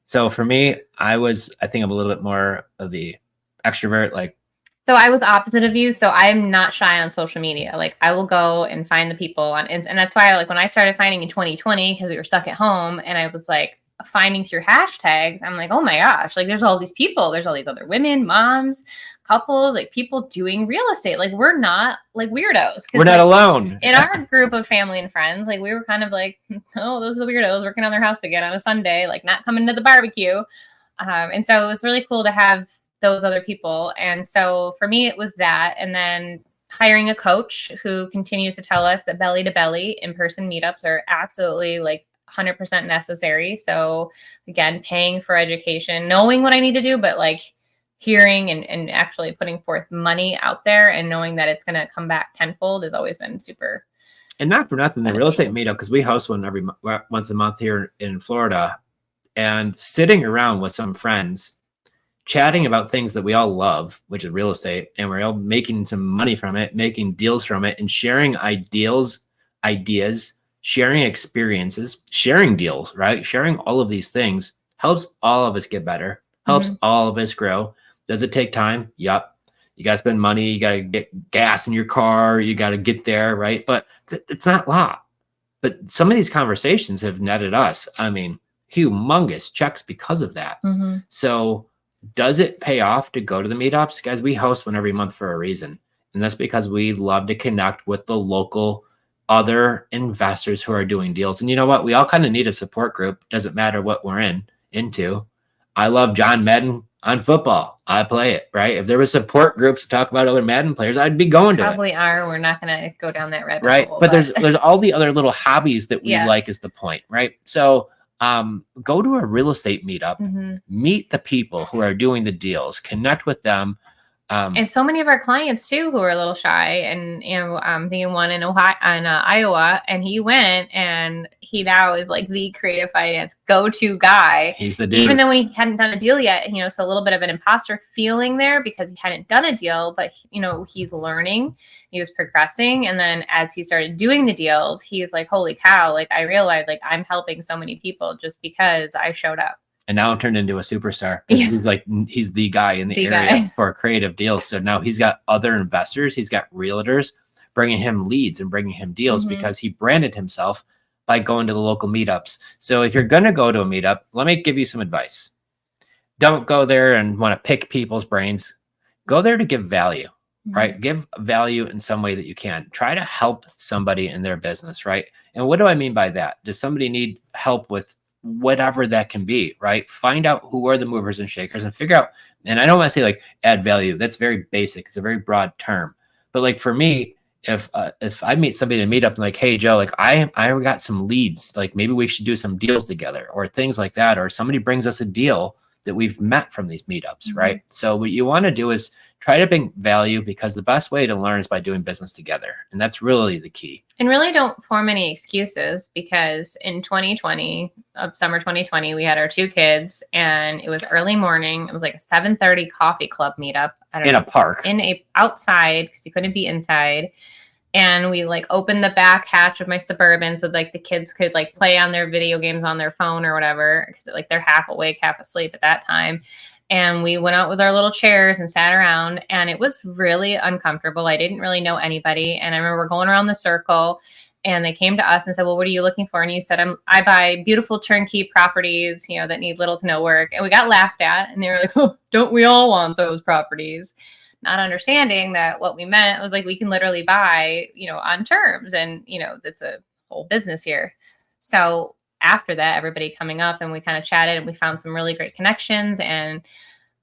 So for me, I think I'm a little bit more of the extrovert, like. So I was opposite of you. So I'm not shy on social media. Like, I will go and find the people on, and that's why like when I started finding in 2020, because we were stuck at home, and I was like finding through hashtags, I'm like, oh my gosh, like there's all these people, there's all these other women, moms, couples, like people doing real estate. Like, we're not like weirdos. We're not alone. In our group of family and friends, like we were kind of like, oh, those are the weirdos working on their house again on a Sunday, like not coming to the barbecue. And so it was really cool to have those other people. And so for me, it was that. And then hiring a coach who continues to tell us that belly to belly in-person meetups are absolutely like 100% necessary. So again, paying for education, knowing what I need to do, but like hearing and actually putting forth money out there and knowing that it's going to come back tenfold has always been super. And not for nothing, the real estate meetup, because we host one once a month here in Florida, and sitting around with some friends, chatting about things that we all love, which is real estate, and we're all making some money from it, making deals from it, and sharing ideas, sharing experiences, sharing deals, right? Sharing all of these things helps all of us get better, helps all of us grow. Does it take time? Yup. You got to spend money. You got to get gas in your car. You got to get there, right? But it's not a lot. But some of these conversations have netted us, I mean, humongous checks because of that. So does it pay off to go to the meetups? Guys, we host one every month for a reason. And that's because we love to connect with the local other investors who are doing deals. And you know what? We all kind of need a support group. Doesn't matter what we're into. I love John Madden on football. I play it, right? If there was support groups to talk about other Madden players, I'd be going to Probably are. We're not going to go down that rabbit hole. But there's all the other little hobbies that we like is the point, right? So go to a real estate meetup, meet the people who are doing the deals, connect with them. And so many of our clients too, who are a little shy, and you know, thinking one in Ohio, in Iowa, and he went, and he now is like the creative finance go-to guy. He's the dude. Even though when he hadn't done a deal yet, you know, so a little bit of an imposter feeling there because he hadn't done a deal, but you know, he's learning, he was progressing, and then as he started doing the deals, he's like, holy cow! Like I realized, like I'm helping so many people just because I showed up. And now I'm turned into a superstar. He's the guy in the area for creative deals. So now he's got other investors. He's got realtors bringing him leads and bringing him deals because he branded himself by going to the local meetups. So if you're going to go to a meetup, let me give you some advice. Don't go there and want to pick people's brains. Go there to give value, right? Give value in some way that you can. Try to help somebody in their business, right? And what do I mean by that? Does somebody need help with whatever that can be, right? Find out who are the movers and shakers and figure out, and I don't want to say like add value. That's very basic. It's a very broad term. But like for me, if I meet somebody to meet up and like, hey Joe, like I got some leads, like maybe we should do some deals together or things like that, or somebody brings us a deal that we've met from these meetups, right? So what you want to do is try to bring value, because the best way to learn is by doing business together, and that's really the key. And really don't form any excuses, because in 2020, summer 2020, we had our 2 kids, and it was early morning. It was like a 7:30 coffee club meetup In a park. Outside, because you couldn't be inside. And we like opened the back hatch of my Suburban so like the kids could like play on their video games on their phone or whatever, because like they're half awake, half asleep at that time. And we went out with our little chairs and sat around, and it was really uncomfortable. I didn't really know anybody. And I remember going around the circle, and they came to us and said, well, what are you looking for? And you said, I buy beautiful turnkey properties, you know, that need little to no work. And we got laughed at, and they were like, oh, don't we all want those properties? Not understanding that what we meant was like, we can literally buy, you know, on terms, and, you know, that's a whole business here. So after that, everybody coming up, and we kind of chatted, and we found some really great connections.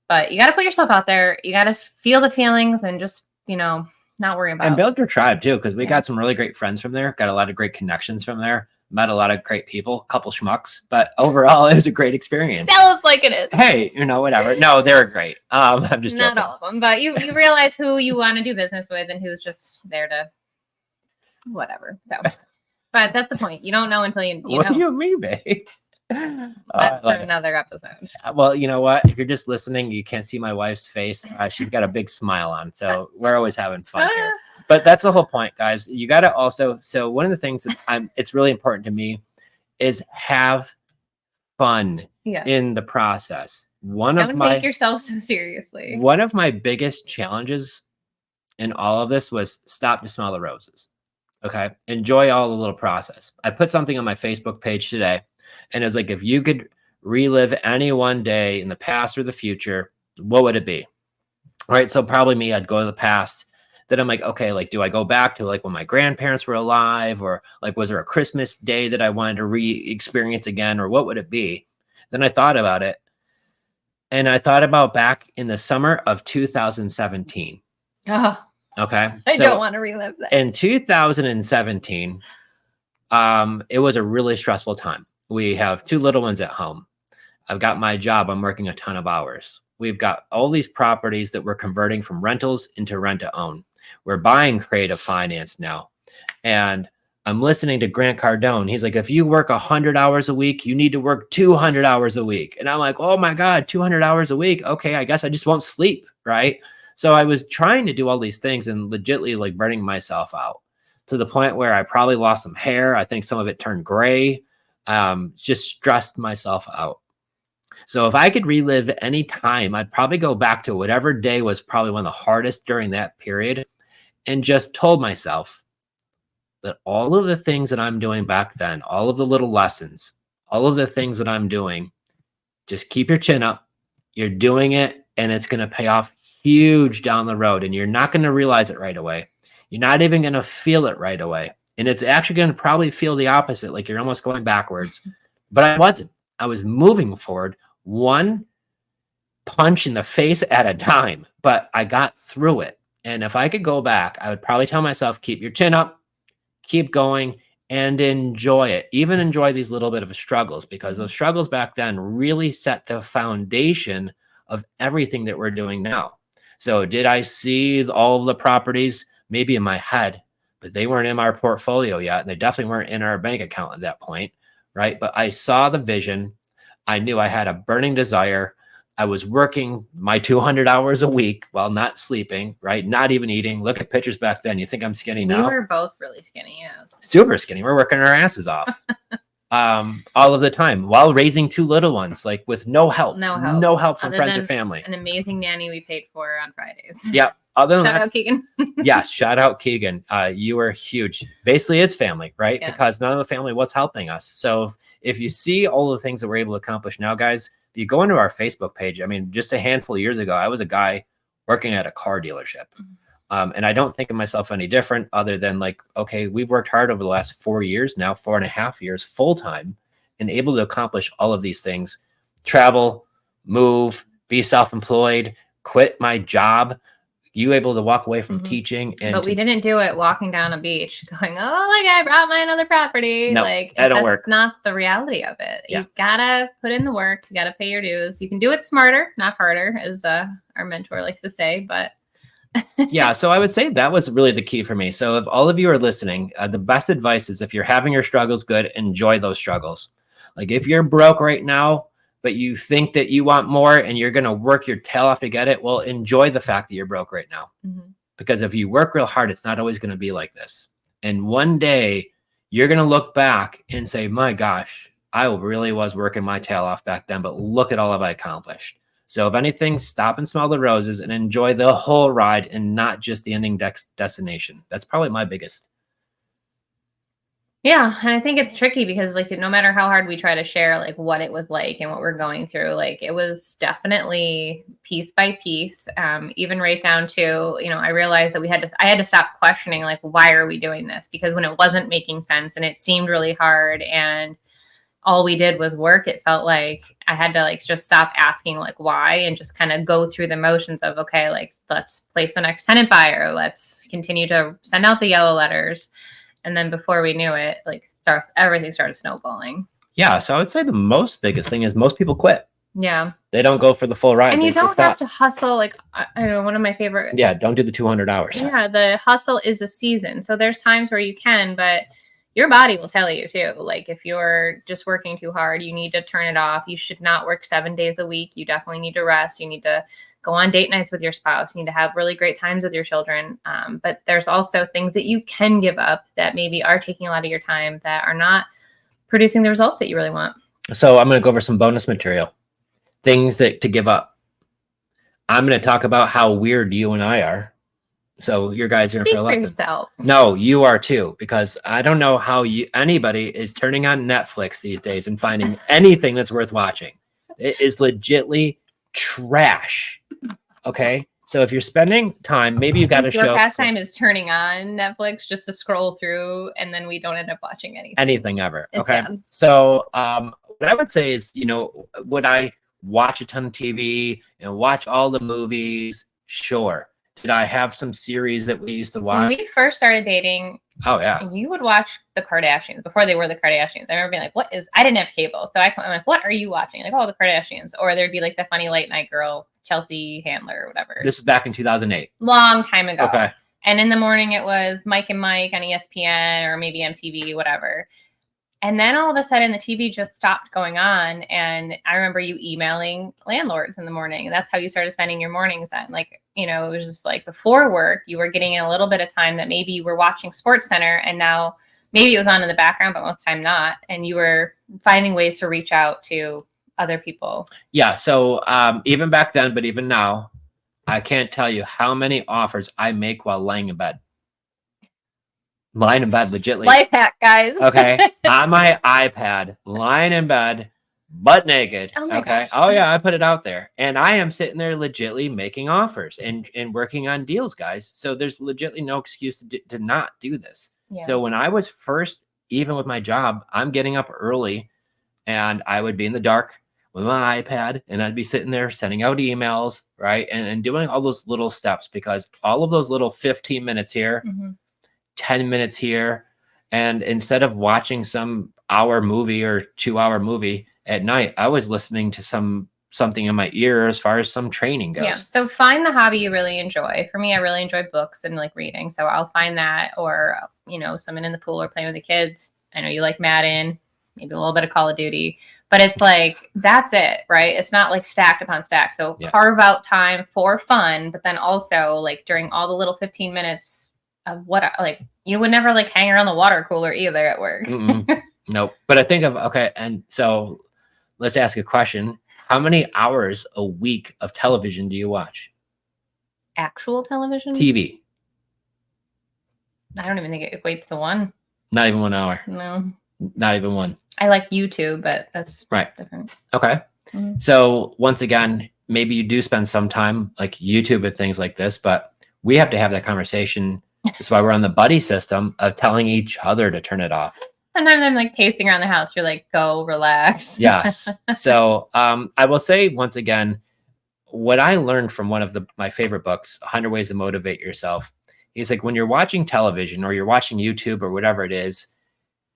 But you got to put yourself out there. You got to feel the feelings, and just, you know, not worry about. And build your tribe too, because we got some really great friends from there. Got a lot of great connections from there. Met a lot of great people, a couple schmucks, but overall it was a great experience. Tell us like it is. Hey, you know, whatever. No, they were great. I'm just not joking. all of them, but you realize who you want to do business with and who's just there to whatever. So, but that's the point. You don't know until you what know. do you mean, babe? That's for another episode. Well, you know what? If you're just listening, you can't see my wife's face. She's got a big smile on, so we're always having fun here. But that's the whole point, guys. You got to also. So one of the things that it's really important to me is have fun in the process. Don't take yourself so seriously. One of my biggest challenges in all of this was stop to smell the roses. Okay, enjoy all the little process. I put something on my Facebook page today, and it was like, if you could relive any one day in the past or the future, what would it be? All right, so probably me, I'd go to the past. Then I'm like, okay, like, do I go back to like when my grandparents were alive, or like, was there a Christmas day that I wanted to re-experience again, or what would it be? Then I thought about it, and I thought about back in the summer of 2017. Oh, okay. I don't want to relive that. In 2017, it was a really stressful time. We have 2 little ones at home. I've got my job. I'm working a ton of hours. We've got all these properties that we're converting from rentals into rent to own. We're buying creative finance now. And I'm listening to Grant Cardone. He's like, if you work 100 hours a week, you need to work 200 hours a week. And I'm like, oh my God, 200 hours a week. Okay, I guess I just won't sleep, right? So I was trying to do all these things and legitimately like burning myself out to the point where I probably lost some hair. I think some of it turned gray. Just stressed myself out. So if I could relive any time, I'd probably go back to whatever day was probably one of the hardest during that period, and just told myself that all of the things that I'm doing back then, all of the little lessons, all of the things that I'm doing, just keep your chin up. You're doing it, and it's going to pay off huge down the road, and you're not going to realize it right away. You're not even going to feel it right away. And it's actually going to probably feel the opposite, like you're almost going backwards. But I wasn't. I was moving forward, one punch in the face at a time, but I got through it. And if I could go back, I would probably tell myself, keep your chin up, keep going, and enjoy it. Even enjoy these little bit of struggles, because those struggles back then really set the foundation of everything that we're doing now. So did I see all of the properties? Maybe in my head, but they weren't in our portfolio yet. And they definitely weren't in our bank account at that point, right? But I saw the vision. I knew I had a burning desire. I was working my 200 hours a week while not sleeping, right? Not even eating. Look at pictures back then. You think I'm skinny now? We were both really skinny. Yeah. Super skinny. We're working our asses off all of the time while raising 2 little ones, like with no help from friends or family. An amazing nanny we paid for on Fridays. Yep. Other than shout out Keegan. Yes, shout out Keegan. You were huge. Basically his family, right? Yeah. Because none of the family was helping us. So if you see all the things that we're able to accomplish now, guys, if you go into our Facebook page, I mean, just a handful of years ago, I was a guy working at a car dealership. And I don't think of myself any different other than like, okay, we've worked hard over the last 4 years, now 4.5 years full-time, and able to accomplish all of these things, travel, move, be self-employed, quit my job, You able to walk away from Mhm. teaching, and But we didn't do it walking down a beach going, oh, like I brought my another property. No, like that don't that's work. not the reality of it. Yeah. You gotta put in the work. You gotta pay your dues. You can do it smarter, not harder, as our mentor likes to say. But Yeah, so I would say that was really the key for me. So if all of you are listening, the best advice is if you're having your struggles, good, enjoy those struggles. Like if you're broke right now, but you think that you want more and you're going to work your tail off to get it, well, enjoy the fact that you're broke right now. Mhm. Because if you work real hard, it's not always going to be like this. And one day you're going to look back and say, my gosh, I really was working my tail off back then, but look at all of I accomplished. So if anything, stop and smell the roses and enjoy the whole ride and not just the ending destination. That's probably my biggest. Yeah, and I think it's tricky because like no matter how hard we try to share like what it was like and what we're going through, like it was definitely piece by piece. Even right down to, I realized that I had to stop questioning like why are we doing this? Because when it wasn't making sense and it seemed really hard and all we did was work, it felt like I had to like just stop asking like why and just kind of go through the motions of, okay, like let's place the next tenant buyer. Let's continue to send out the yellow letters. And then before we knew it, like everything started snowballing. Yeah. So I would say the biggest thing is most people quit. Yeah. They don't go for the full ride. And you don't have to hustle. Like, I don't know, one of my favorite. Yeah. Don't do the 200 hours. Yeah. The hustle is a season. So there's times where you can, but your body will tell you too. Like if you're just working too hard, you need to turn it off. You should not work 7 days a week. You definitely need to rest. You need to go on date nights with your spouse. You need to have really great times with your children. But there's also things that you can give up that maybe are taking a lot of your time that are not producing the results that you really want. So I'm going to go over some bonus material, things that to give up. I'm going to talk about how weird you and I are. So your guys are in for a lesson. Yourself. No, you are too, because I don't know how anybody is turning on Netflix these days and finding anything that's worth watching. It is legitly trash. Okay, so if you're spending time, maybe you got to show. Your pastime is turning on Netflix just to scroll through, and then we don't end up watching anything ever. It's okay, bad. So what I would say is, would I watch a ton of TV and watch all the movies? Sure. Did I have some series that we used to watch? When we first started dating, oh yeah, you would watch the Kardashians before they were the Kardashians. I remember being like, I didn't have cable. So I'm like, what are you watching? Like, oh, the Kardashians. Or there'd be like the funny late night girl, Chelsea Handler or whatever. This is back in 2008. Long time ago. Okay. And in the morning it was Mike and Mike on ESPN or maybe MTV, whatever. And then all of a sudden the TV just stopped going on. And I remember you emailing landlords in the morning. That's how you started spending your mornings then. Like, it was just like before work, you were getting in a little bit of time that maybe you were watching Sports Center and now maybe it was on in the background, but most of the time not. And you were finding ways to reach out to other people. Yeah. So even back then, but even now, I can't tell you how many offers I make while lying in bed. Lying in bed, legitly. Life hack, guys. Okay. On my iPad, lying in bed, butt naked. Oh my okay. gosh. Oh yeah, I put it out there. And I am sitting there legitly making offers and working on deals, guys. So there's legitly no excuse to not do this. Yeah. So when I was first, even with my job, I'm getting up early and I would be in the dark with my iPad and I'd be sitting there sending out emails, right? And doing all those little steps, because all of those little 15 minutes here, 10 minutes here. And instead of watching some hour movie or 2 hour movie at night, I was listening to something in my ear as far as some training goes. Yeah. So find the hobby you really enjoy. For me, I really enjoy books and like reading. So I'll find that, or, swimming in the pool or playing with the kids. I know you like Madden, maybe a little bit of Call of Duty, but it's like, that's it, right? It's not like stacked upon stack. So carve out time for fun, but then also like during all the little 15 minutes of you would never like hang around the water cooler either at work. Nope. But I think okay. And so let's ask a question. How many hours a week of television do you watch? Actual television? TV. I don't even think it equates to one. Not even 1 hour. No. Not even one. I like YouTube, but that's different. Okay. So once again, maybe you do spend some time like YouTube and things like this, but we have to have that conversation. That's why we're on the buddy system of telling each other to turn it off. Sometimes I'm like pacing around the house. You're like, go relax. Yes. So I will say once again, what I learned from one of my favorite books, 100 Ways to Motivate Yourself, he's like, when you're watching television or you're watching YouTube or whatever it is,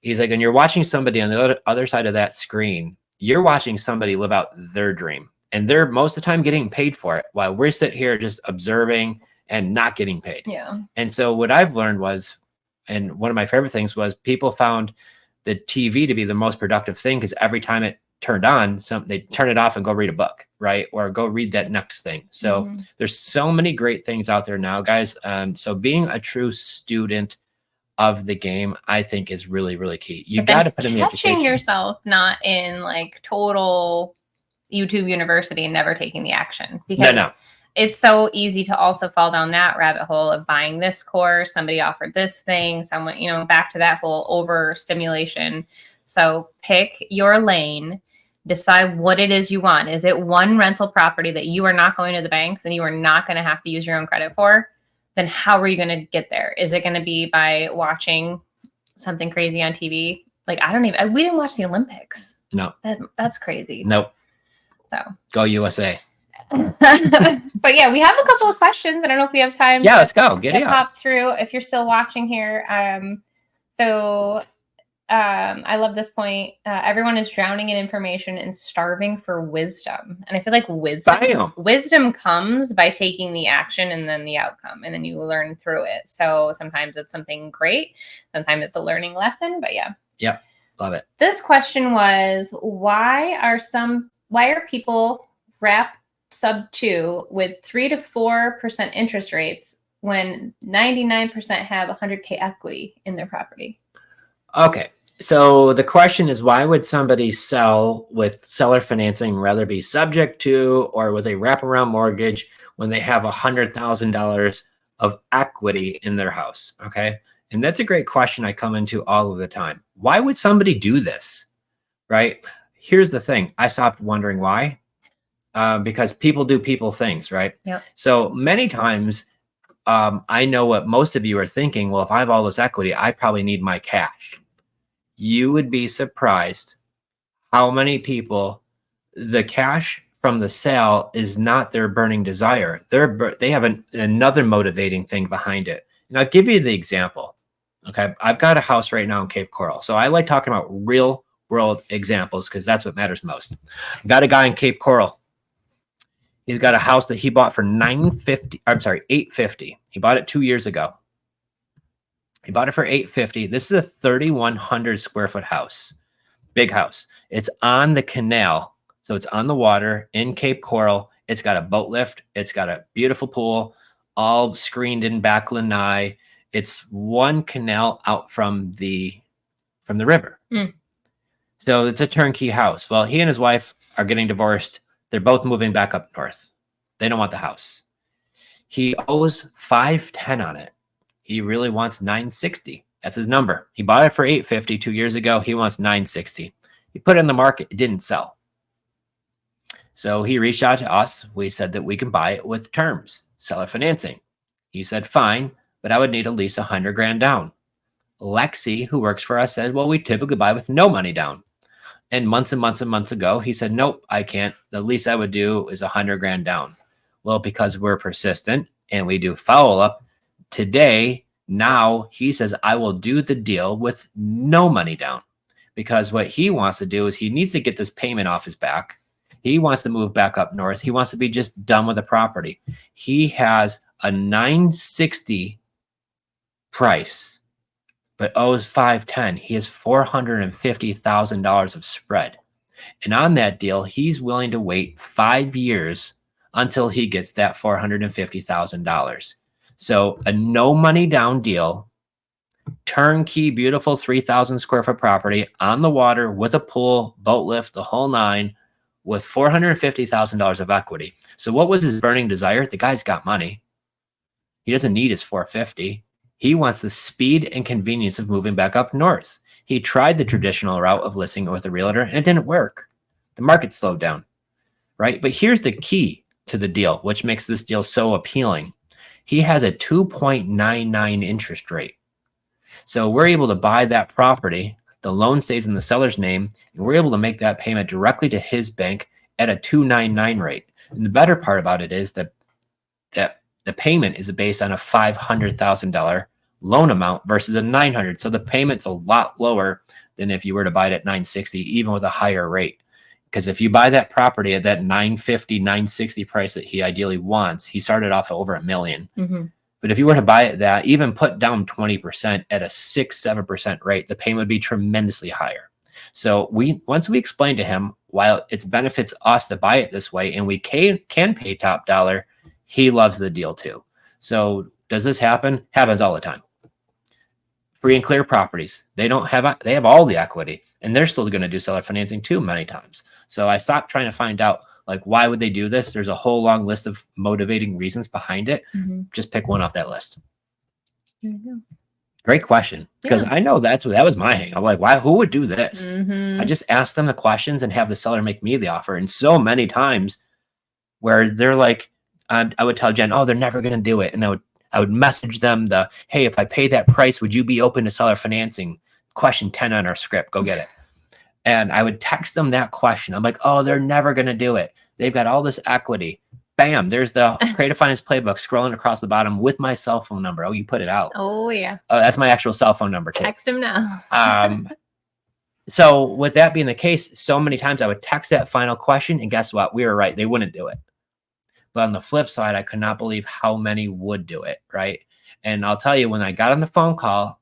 he's like, and you're watching somebody on the other side of that screen, you're watching somebody live out their dream. And they're most of the time getting paid for it while we're sitting here just observing and not getting paid. Yeah. And so what I've learned was, and one of my favorite things was, people found the TV to be the most productive thing because every time it turned on, they turn it off and go read a book, right? Or go read that next thing. So there's so many great things out there now, guys. So being a true student of the game, I think, is really, really key. You got to put in the education. Catching yourself not in like total YouTube university and never taking the action, because it's so easy to also fall down that rabbit hole of buying this course. Somebody offered this thing, someone, you know, back to that whole overstimulation. So pick your lane, decide what it is you want. Is it one rental property that you are not going to the banks and you are not going to have to use your own credit for? Then how are you going to get there? Is it going to be by watching something crazy on TV? Like, we didn't watch the Olympics. No. That's crazy. Nope. So go USA. But yeah, we have a couple of questions. I don't know if we have time. Yeah, let's go. Get it pop through if you're still watching here. I love this point. Everyone is drowning in information and starving for wisdom. And I feel like wisdom comes by taking the action and then the outcome, and then you learn through it. So sometimes it's something great, sometimes it's a learning lesson. But yeah. Yep. Love it. This question was, why are people wrapped sub 2 with 3 to 4% interest rates when 99% have 100K equity in their property? Okay. So the question is, why would somebody sell with seller financing rather be subject to or with a wraparound mortgage when they have $100,000 of equity in their house? Okay. And that's a great question I come into all of the time. Why would somebody do this? Right? Here's the thing. I stopped wondering why. Because people do people things, right? Yeah. So many times, I know what most of you are thinking. Well, if I have all this equity, I probably need my cash. You would be surprised how many people, the cash from the sale is not their burning desire. They have another motivating thing behind it. And I'll give you the example. Okay, I've got a house right now in Cape Coral, so I like talking about real world examples because that's what matters most. I've got a guy in Cape Coral. He's got a house that he bought for $850. He bought it 2 years ago. He bought it for $850. This is a 3,100 square foot house. Big house. It's on the canal. So it's on the water in Cape Coral. It's got a boat lift. It's got a beautiful pool, all screened in back lanai. It's one canal out from the river. So it's a turnkey house. Well, he and his wife are getting divorced. They're both moving back up north. They don't want the house. He owes $510 on it. He really wants $960. That's his number. He bought it for $850 2 years ago. He wants $960. He put it in the market. It didn't sell. So he reached out to us. We said that we can buy it with terms, seller financing. He said, fine, but I would need at least $100,000 down. Lexi, who works for us, said, well, we typically buy with no money down. And months and months and months ago, he said, nope, I can't. The least I would do is $100,000 down. Well, because we're persistent and we do follow-up, today, now he says, I will do the deal with no money down. Because what he wants to do is he needs to get this payment off his back. He wants to move back up north. He wants to be just done with the property. He has a $960 price, but owes $510. He has $450,000 of spread. And on that deal, he's willing to wait 5 years until he gets that $450,000. So a no money down deal, turnkey, beautiful 3,000 square foot property on the water with a pool, boat lift, the whole nine, with $450,000 of equity. So what was his burning desire? The guy's got money. He doesn't need his $450,000. He wants the speed and convenience of moving back up north. He tried the traditional route of listing it with a realtor and it didn't work. The market slowed down, right? But here's the key to the deal, which makes this deal so appealing. He has a 2.99 interest rate. So we're able to buy that property. The loan stays in the seller's name, and we're able to make that payment directly to his bank at a 2.99 rate. And the better part about it is that the payment is based on a $500,000 loan amount versus a 900. So the payment's a lot lower than if you were to buy it at 960, even with a higher rate. Because if you buy that property at that 950, 960 price that he ideally wants, he started off at over $1 million. Mm-hmm. But if you were to buy it that, even put down 20% at a 6-7% rate, the payment would be tremendously higher. So once we explained to him, while it benefits us to buy it this way and we can pay top dollar, he loves the deal too. So does this happen? Happens all the time. Free and clear properties. They have all the equity, and they're still going to do seller financing too many times. So I stopped trying to find out, like, why would they do this? There's a whole long list of motivating reasons behind it. Mm-hmm. Just pick one off that list. Mm-hmm. Great question. Because I know that was my hang. I'm like, why? Who would do this? Mm-hmm. I just ask them the questions and have the seller make me the offer. And so many times where they're like, I would tell Jen, oh, they're never going to do it. And I would message them hey, if I pay that price, would you be open to seller financing? Question 10 on our script. Go get it. And I would text them that question. I'm like, oh, they're never going to do it. They've got all this equity. Bam. There's the Creative Finance Playbook scrolling across the bottom with my cell phone number. Oh, you put it out. Oh, yeah. Oh, that's my actual cell phone number too. Text him now. So with that being the case, so many times I would text that final question, and guess what? We were right. They wouldn't do it. But on the flip side, I could not believe how many would do it, right? And I'll tell you, when I got on the phone call,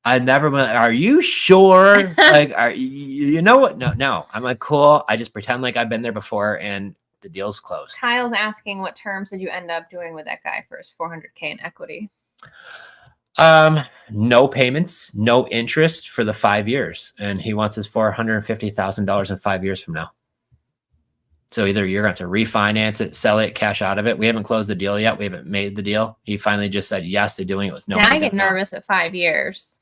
I never went, are you sure? Like, you know what? No. I'm like, cool. I just pretend like I've been there before, and the deal's closed. Kyle's asking, what terms did you end up doing with that guy for his $400K in equity? No payments, no interest for the 5 years. And he wants his $450,000 in 5 years from now. So either you're going to have to refinance it, sell it, cash out of it. We haven't closed the deal yet. We haven't made the deal. He finally just said yes to doing it with no. Now I get nervous at 5 years.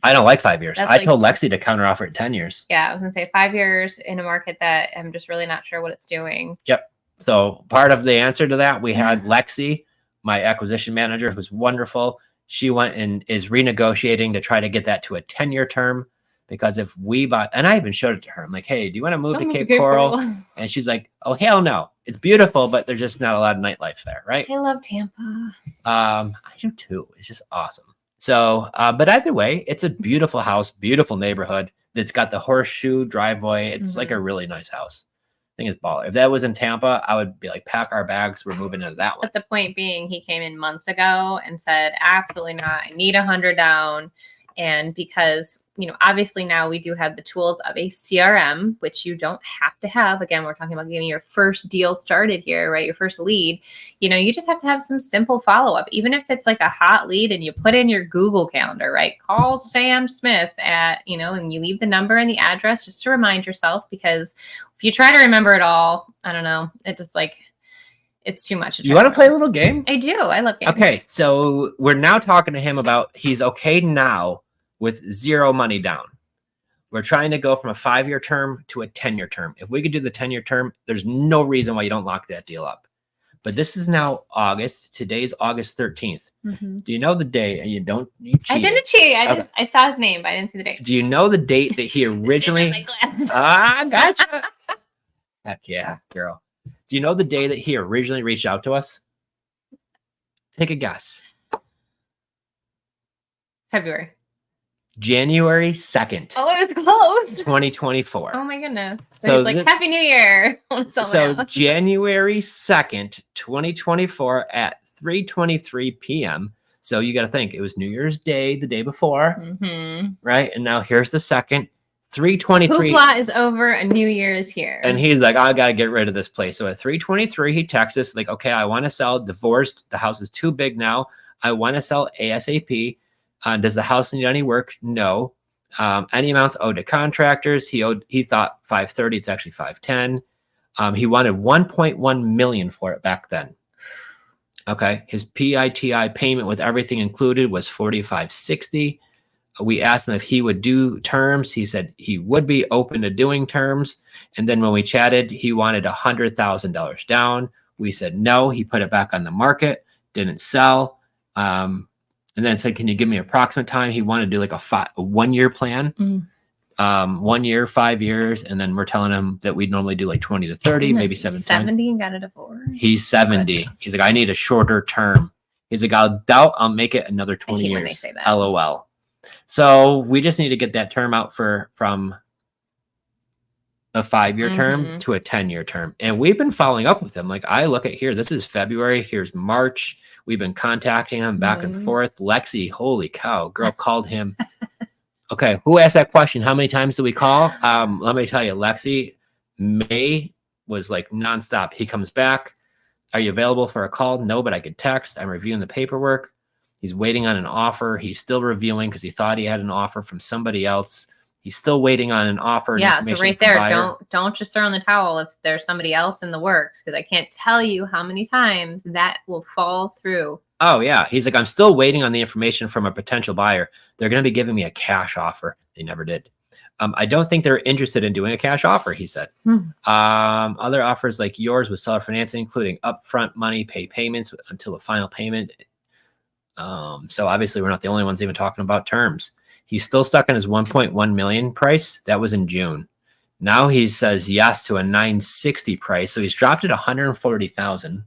I don't like 5 years. I told Lexi to counteroffer at 10 years. Yeah, I was going to say 5 years in a market that I'm just really not sure what it's doing. Yep. So part of the answer to that, we had Lexi, my acquisition manager, who's wonderful. She went and is renegotiating to try to get that to a 10-year term. Because if we bought, and I even showed it to her, I'm like, hey, do you want to move to Cape Coral? And she's like, oh, hell no. It's beautiful, but there's just not a lot of nightlife there, right? I love Tampa. I do too. It's just awesome. So, but either way, it's a beautiful house, beautiful neighborhood. It's got the horseshoe driveway. It's like a really nice house. I think it's baller. If that was in Tampa, I would be like, pack our bags. We're moving into that one. But the point being, he came in months ago and said, absolutely not. I need 100 down. And because, obviously now we do have the tools of a CRM, which you don't have to have. Again, we're talking about getting your first deal started here, right? Your first lead. You just have to have some simple follow-up. Even if it's like a hot lead and you put in your Google Calendar, right? Call Sam Smith at, and you leave the number and the address just to remind yourself, because if you try to remember it all, I don't know, it just it's too much. You want to play a little game? I do. I love games. Okay. So we're now talking to him about he's okay now with zero money down. We're trying to go from a 5-year term to a 10-year term. If we could do the 10-year term, there's no reason why you don't lock that deal up. But this is now August. Today's August 13th. Mm-hmm. Do you know the date? And you cheated. I didn't cheat. I saw his name, but I didn't see the date. Do you know the date that he originally... Gotcha. Heck yeah, girl. Do you know the day that he originally reached out to us? Take a guess. February. January 2nd. Oh, it was close. 2024. Oh my goodness. So he's like, Happy New Year. So January 2nd, 2024 at 3:23 p.m. So you got to think it was New Year's Day the day before, right? And now here's the 2nd. 3:23. Hoopla is over. A new year is here. And he's like, I got to get rid of this place. So at 3:23, he texts us like, okay, I want to sell, divorced. The house is too big now. I want to sell ASAP. Does the house need any work? No. Any amounts owed to contractors? He thought 530. It's actually 510. He wanted 1.1 million for it back then. Okay. His PITI payment with everything included was 4560. We asked him if he would do terms. He said he would be open to doing terms. And then when we chatted, he wanted $100,000 down. We said no. He put it back on the market, didn't sell. And then said, can you give me approximate time? He wanted to do like a 1-year plan. 1 year, 5 years, and then we're telling him that we'd normally do like 20 to 30, maybe 70 and got a divorce. He's 70. He's like, I need a shorter term. He's like, I'll doubt I'll make it another 20 years. When they say that. LOL. So we just need to get that term out from a 5-year term to a 10-year term. And we've been following up with him. Like, I look at here, this is February, here's March. We've been contacting him back and forth. Lexi, holy cow, girl called him. Okay, who asked that question? How many times do we call? Let me tell you, Lexi, May was like nonstop. He comes back. Are you available for a call? No, but I could text. I'm reviewing the paperwork. He's waiting on an offer. He's still reviewing because he thought he had an offer from somebody else. He's still waiting on an offer. Yeah, so right there, don't just throw in the towel if there's somebody else in the works, because I can't tell you how many times that will fall through. Oh, yeah. He's like, I'm still waiting on the information from a potential buyer. They're going to be giving me a cash offer. They never did. I don't think they're interested in doing a cash offer, he said. Other offers like yours with seller financing, including upfront money, pay payments until the final payment. So obviously we're not the only ones even talking about terms. He's still stuck on his 1.1 million price. That was in June. Now he says yes to a 960 price. So he's dropped it 140,000.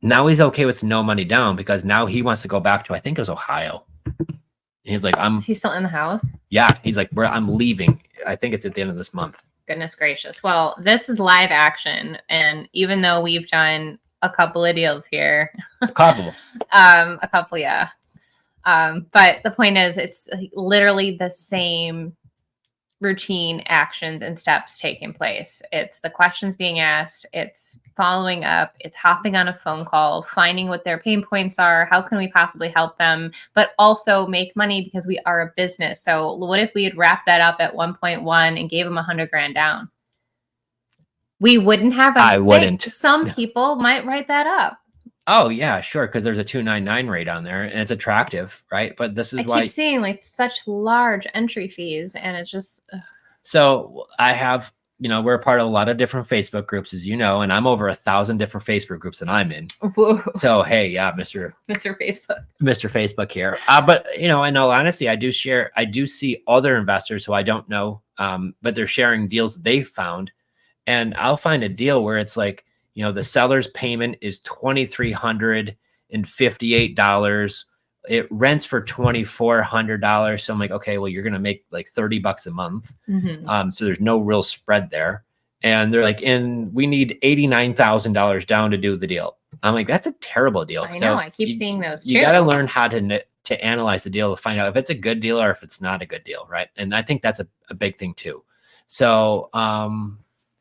Now he's okay with no money down because now he wants to go back to, I think it was Ohio. He's like, he's still in the house. Yeah. He's like, I'm leaving. I think it's at the end of this month. Goodness gracious. Well, this is live action. And even though we've done a couple of deals here, a couple, yeah. But the point is, it's literally the same routine actions and steps taking place. It's the questions being asked, it's following up, it's hopping on a phone call, finding what their pain points are, how can we possibly help them, but also make money because we are a business. So what if we had wrapped that up at 1.1 and gave them $100,000 down? We wouldn't have. I wouldn't. Some people might write that up. Oh yeah, sure. Because there's a 299 rate on there, and it's attractive, right? But this is why I keep seeing like such large entry fees, and it's just. Ugh. So I have, we're a part of a lot of different Facebook groups, as you know, and I'm over 1,000 different Facebook groups that I'm in. Whoa. So hey, yeah, Mr. Facebook here. But in all honesty, I do see other investors who I don't know, but they're sharing deals that they found, and I'll find a deal where it's like, the seller's payment is $2,358. It rents for $2,400. So I'm like, okay, well, you're going to make like $30 a month. So there's no real spread there. And they're like, we need $89,000 down to do the deal. I'm like, that's a terrible deal. I know. I keep seeing those. You got to learn how to analyze the deal to find out if it's a good deal or if it's not a good deal. Right. And I think that's a big thing too. So,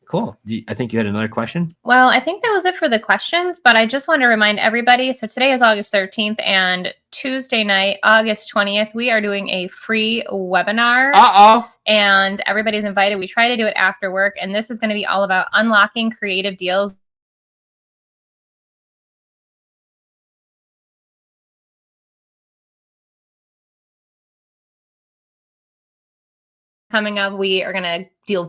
cool. I think you had another question. Well, I think that was it for the questions, but I just want to remind everybody. So today is August 13th, and Tuesday night, August 20th, we are doing a free webinar. And everybody's invited. We try to do it after work, and this is going to be all about unlocking creative deals. Coming up, we are going to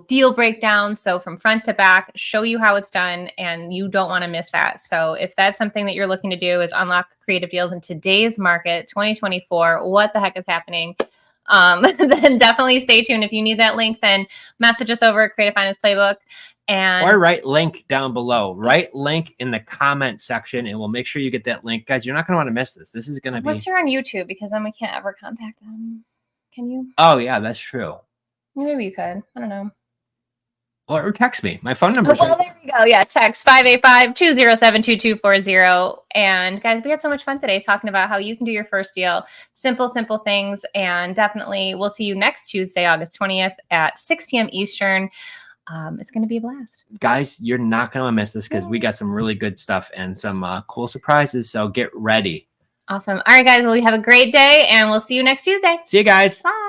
deal breakdowns. So from front to back, show you how it's done, and you don't want to miss that. So if that's something that you're looking to do, is unlock creative deals in today's market, 2024, what the heck is happening? Then definitely stay tuned. If you need that link, then message us over at Creative Finance Playbook. Or write link down below. Write link in the comment section, and we'll make sure you get that link. Guys, you're not going to want to miss this. This is going to be... Unless you're on YouTube, because then we can't ever contact them. Can you? Oh, yeah, that's true. Maybe you could. I don't know. Or text me. My phone number. Well, there you go. Yeah, text 585-207-2240. And guys, we had so much fun today talking about how you can do your first deal. Simple things. And definitely we'll see you next Tuesday, August 20th at 6 p.m. Eastern. It's going to be a blast. Guys, you're not going to miss this because we got some really good stuff and some cool surprises. So get ready. Awesome. All right, guys. Well, we have a great day, and we'll see you next Tuesday. See you guys. Bye.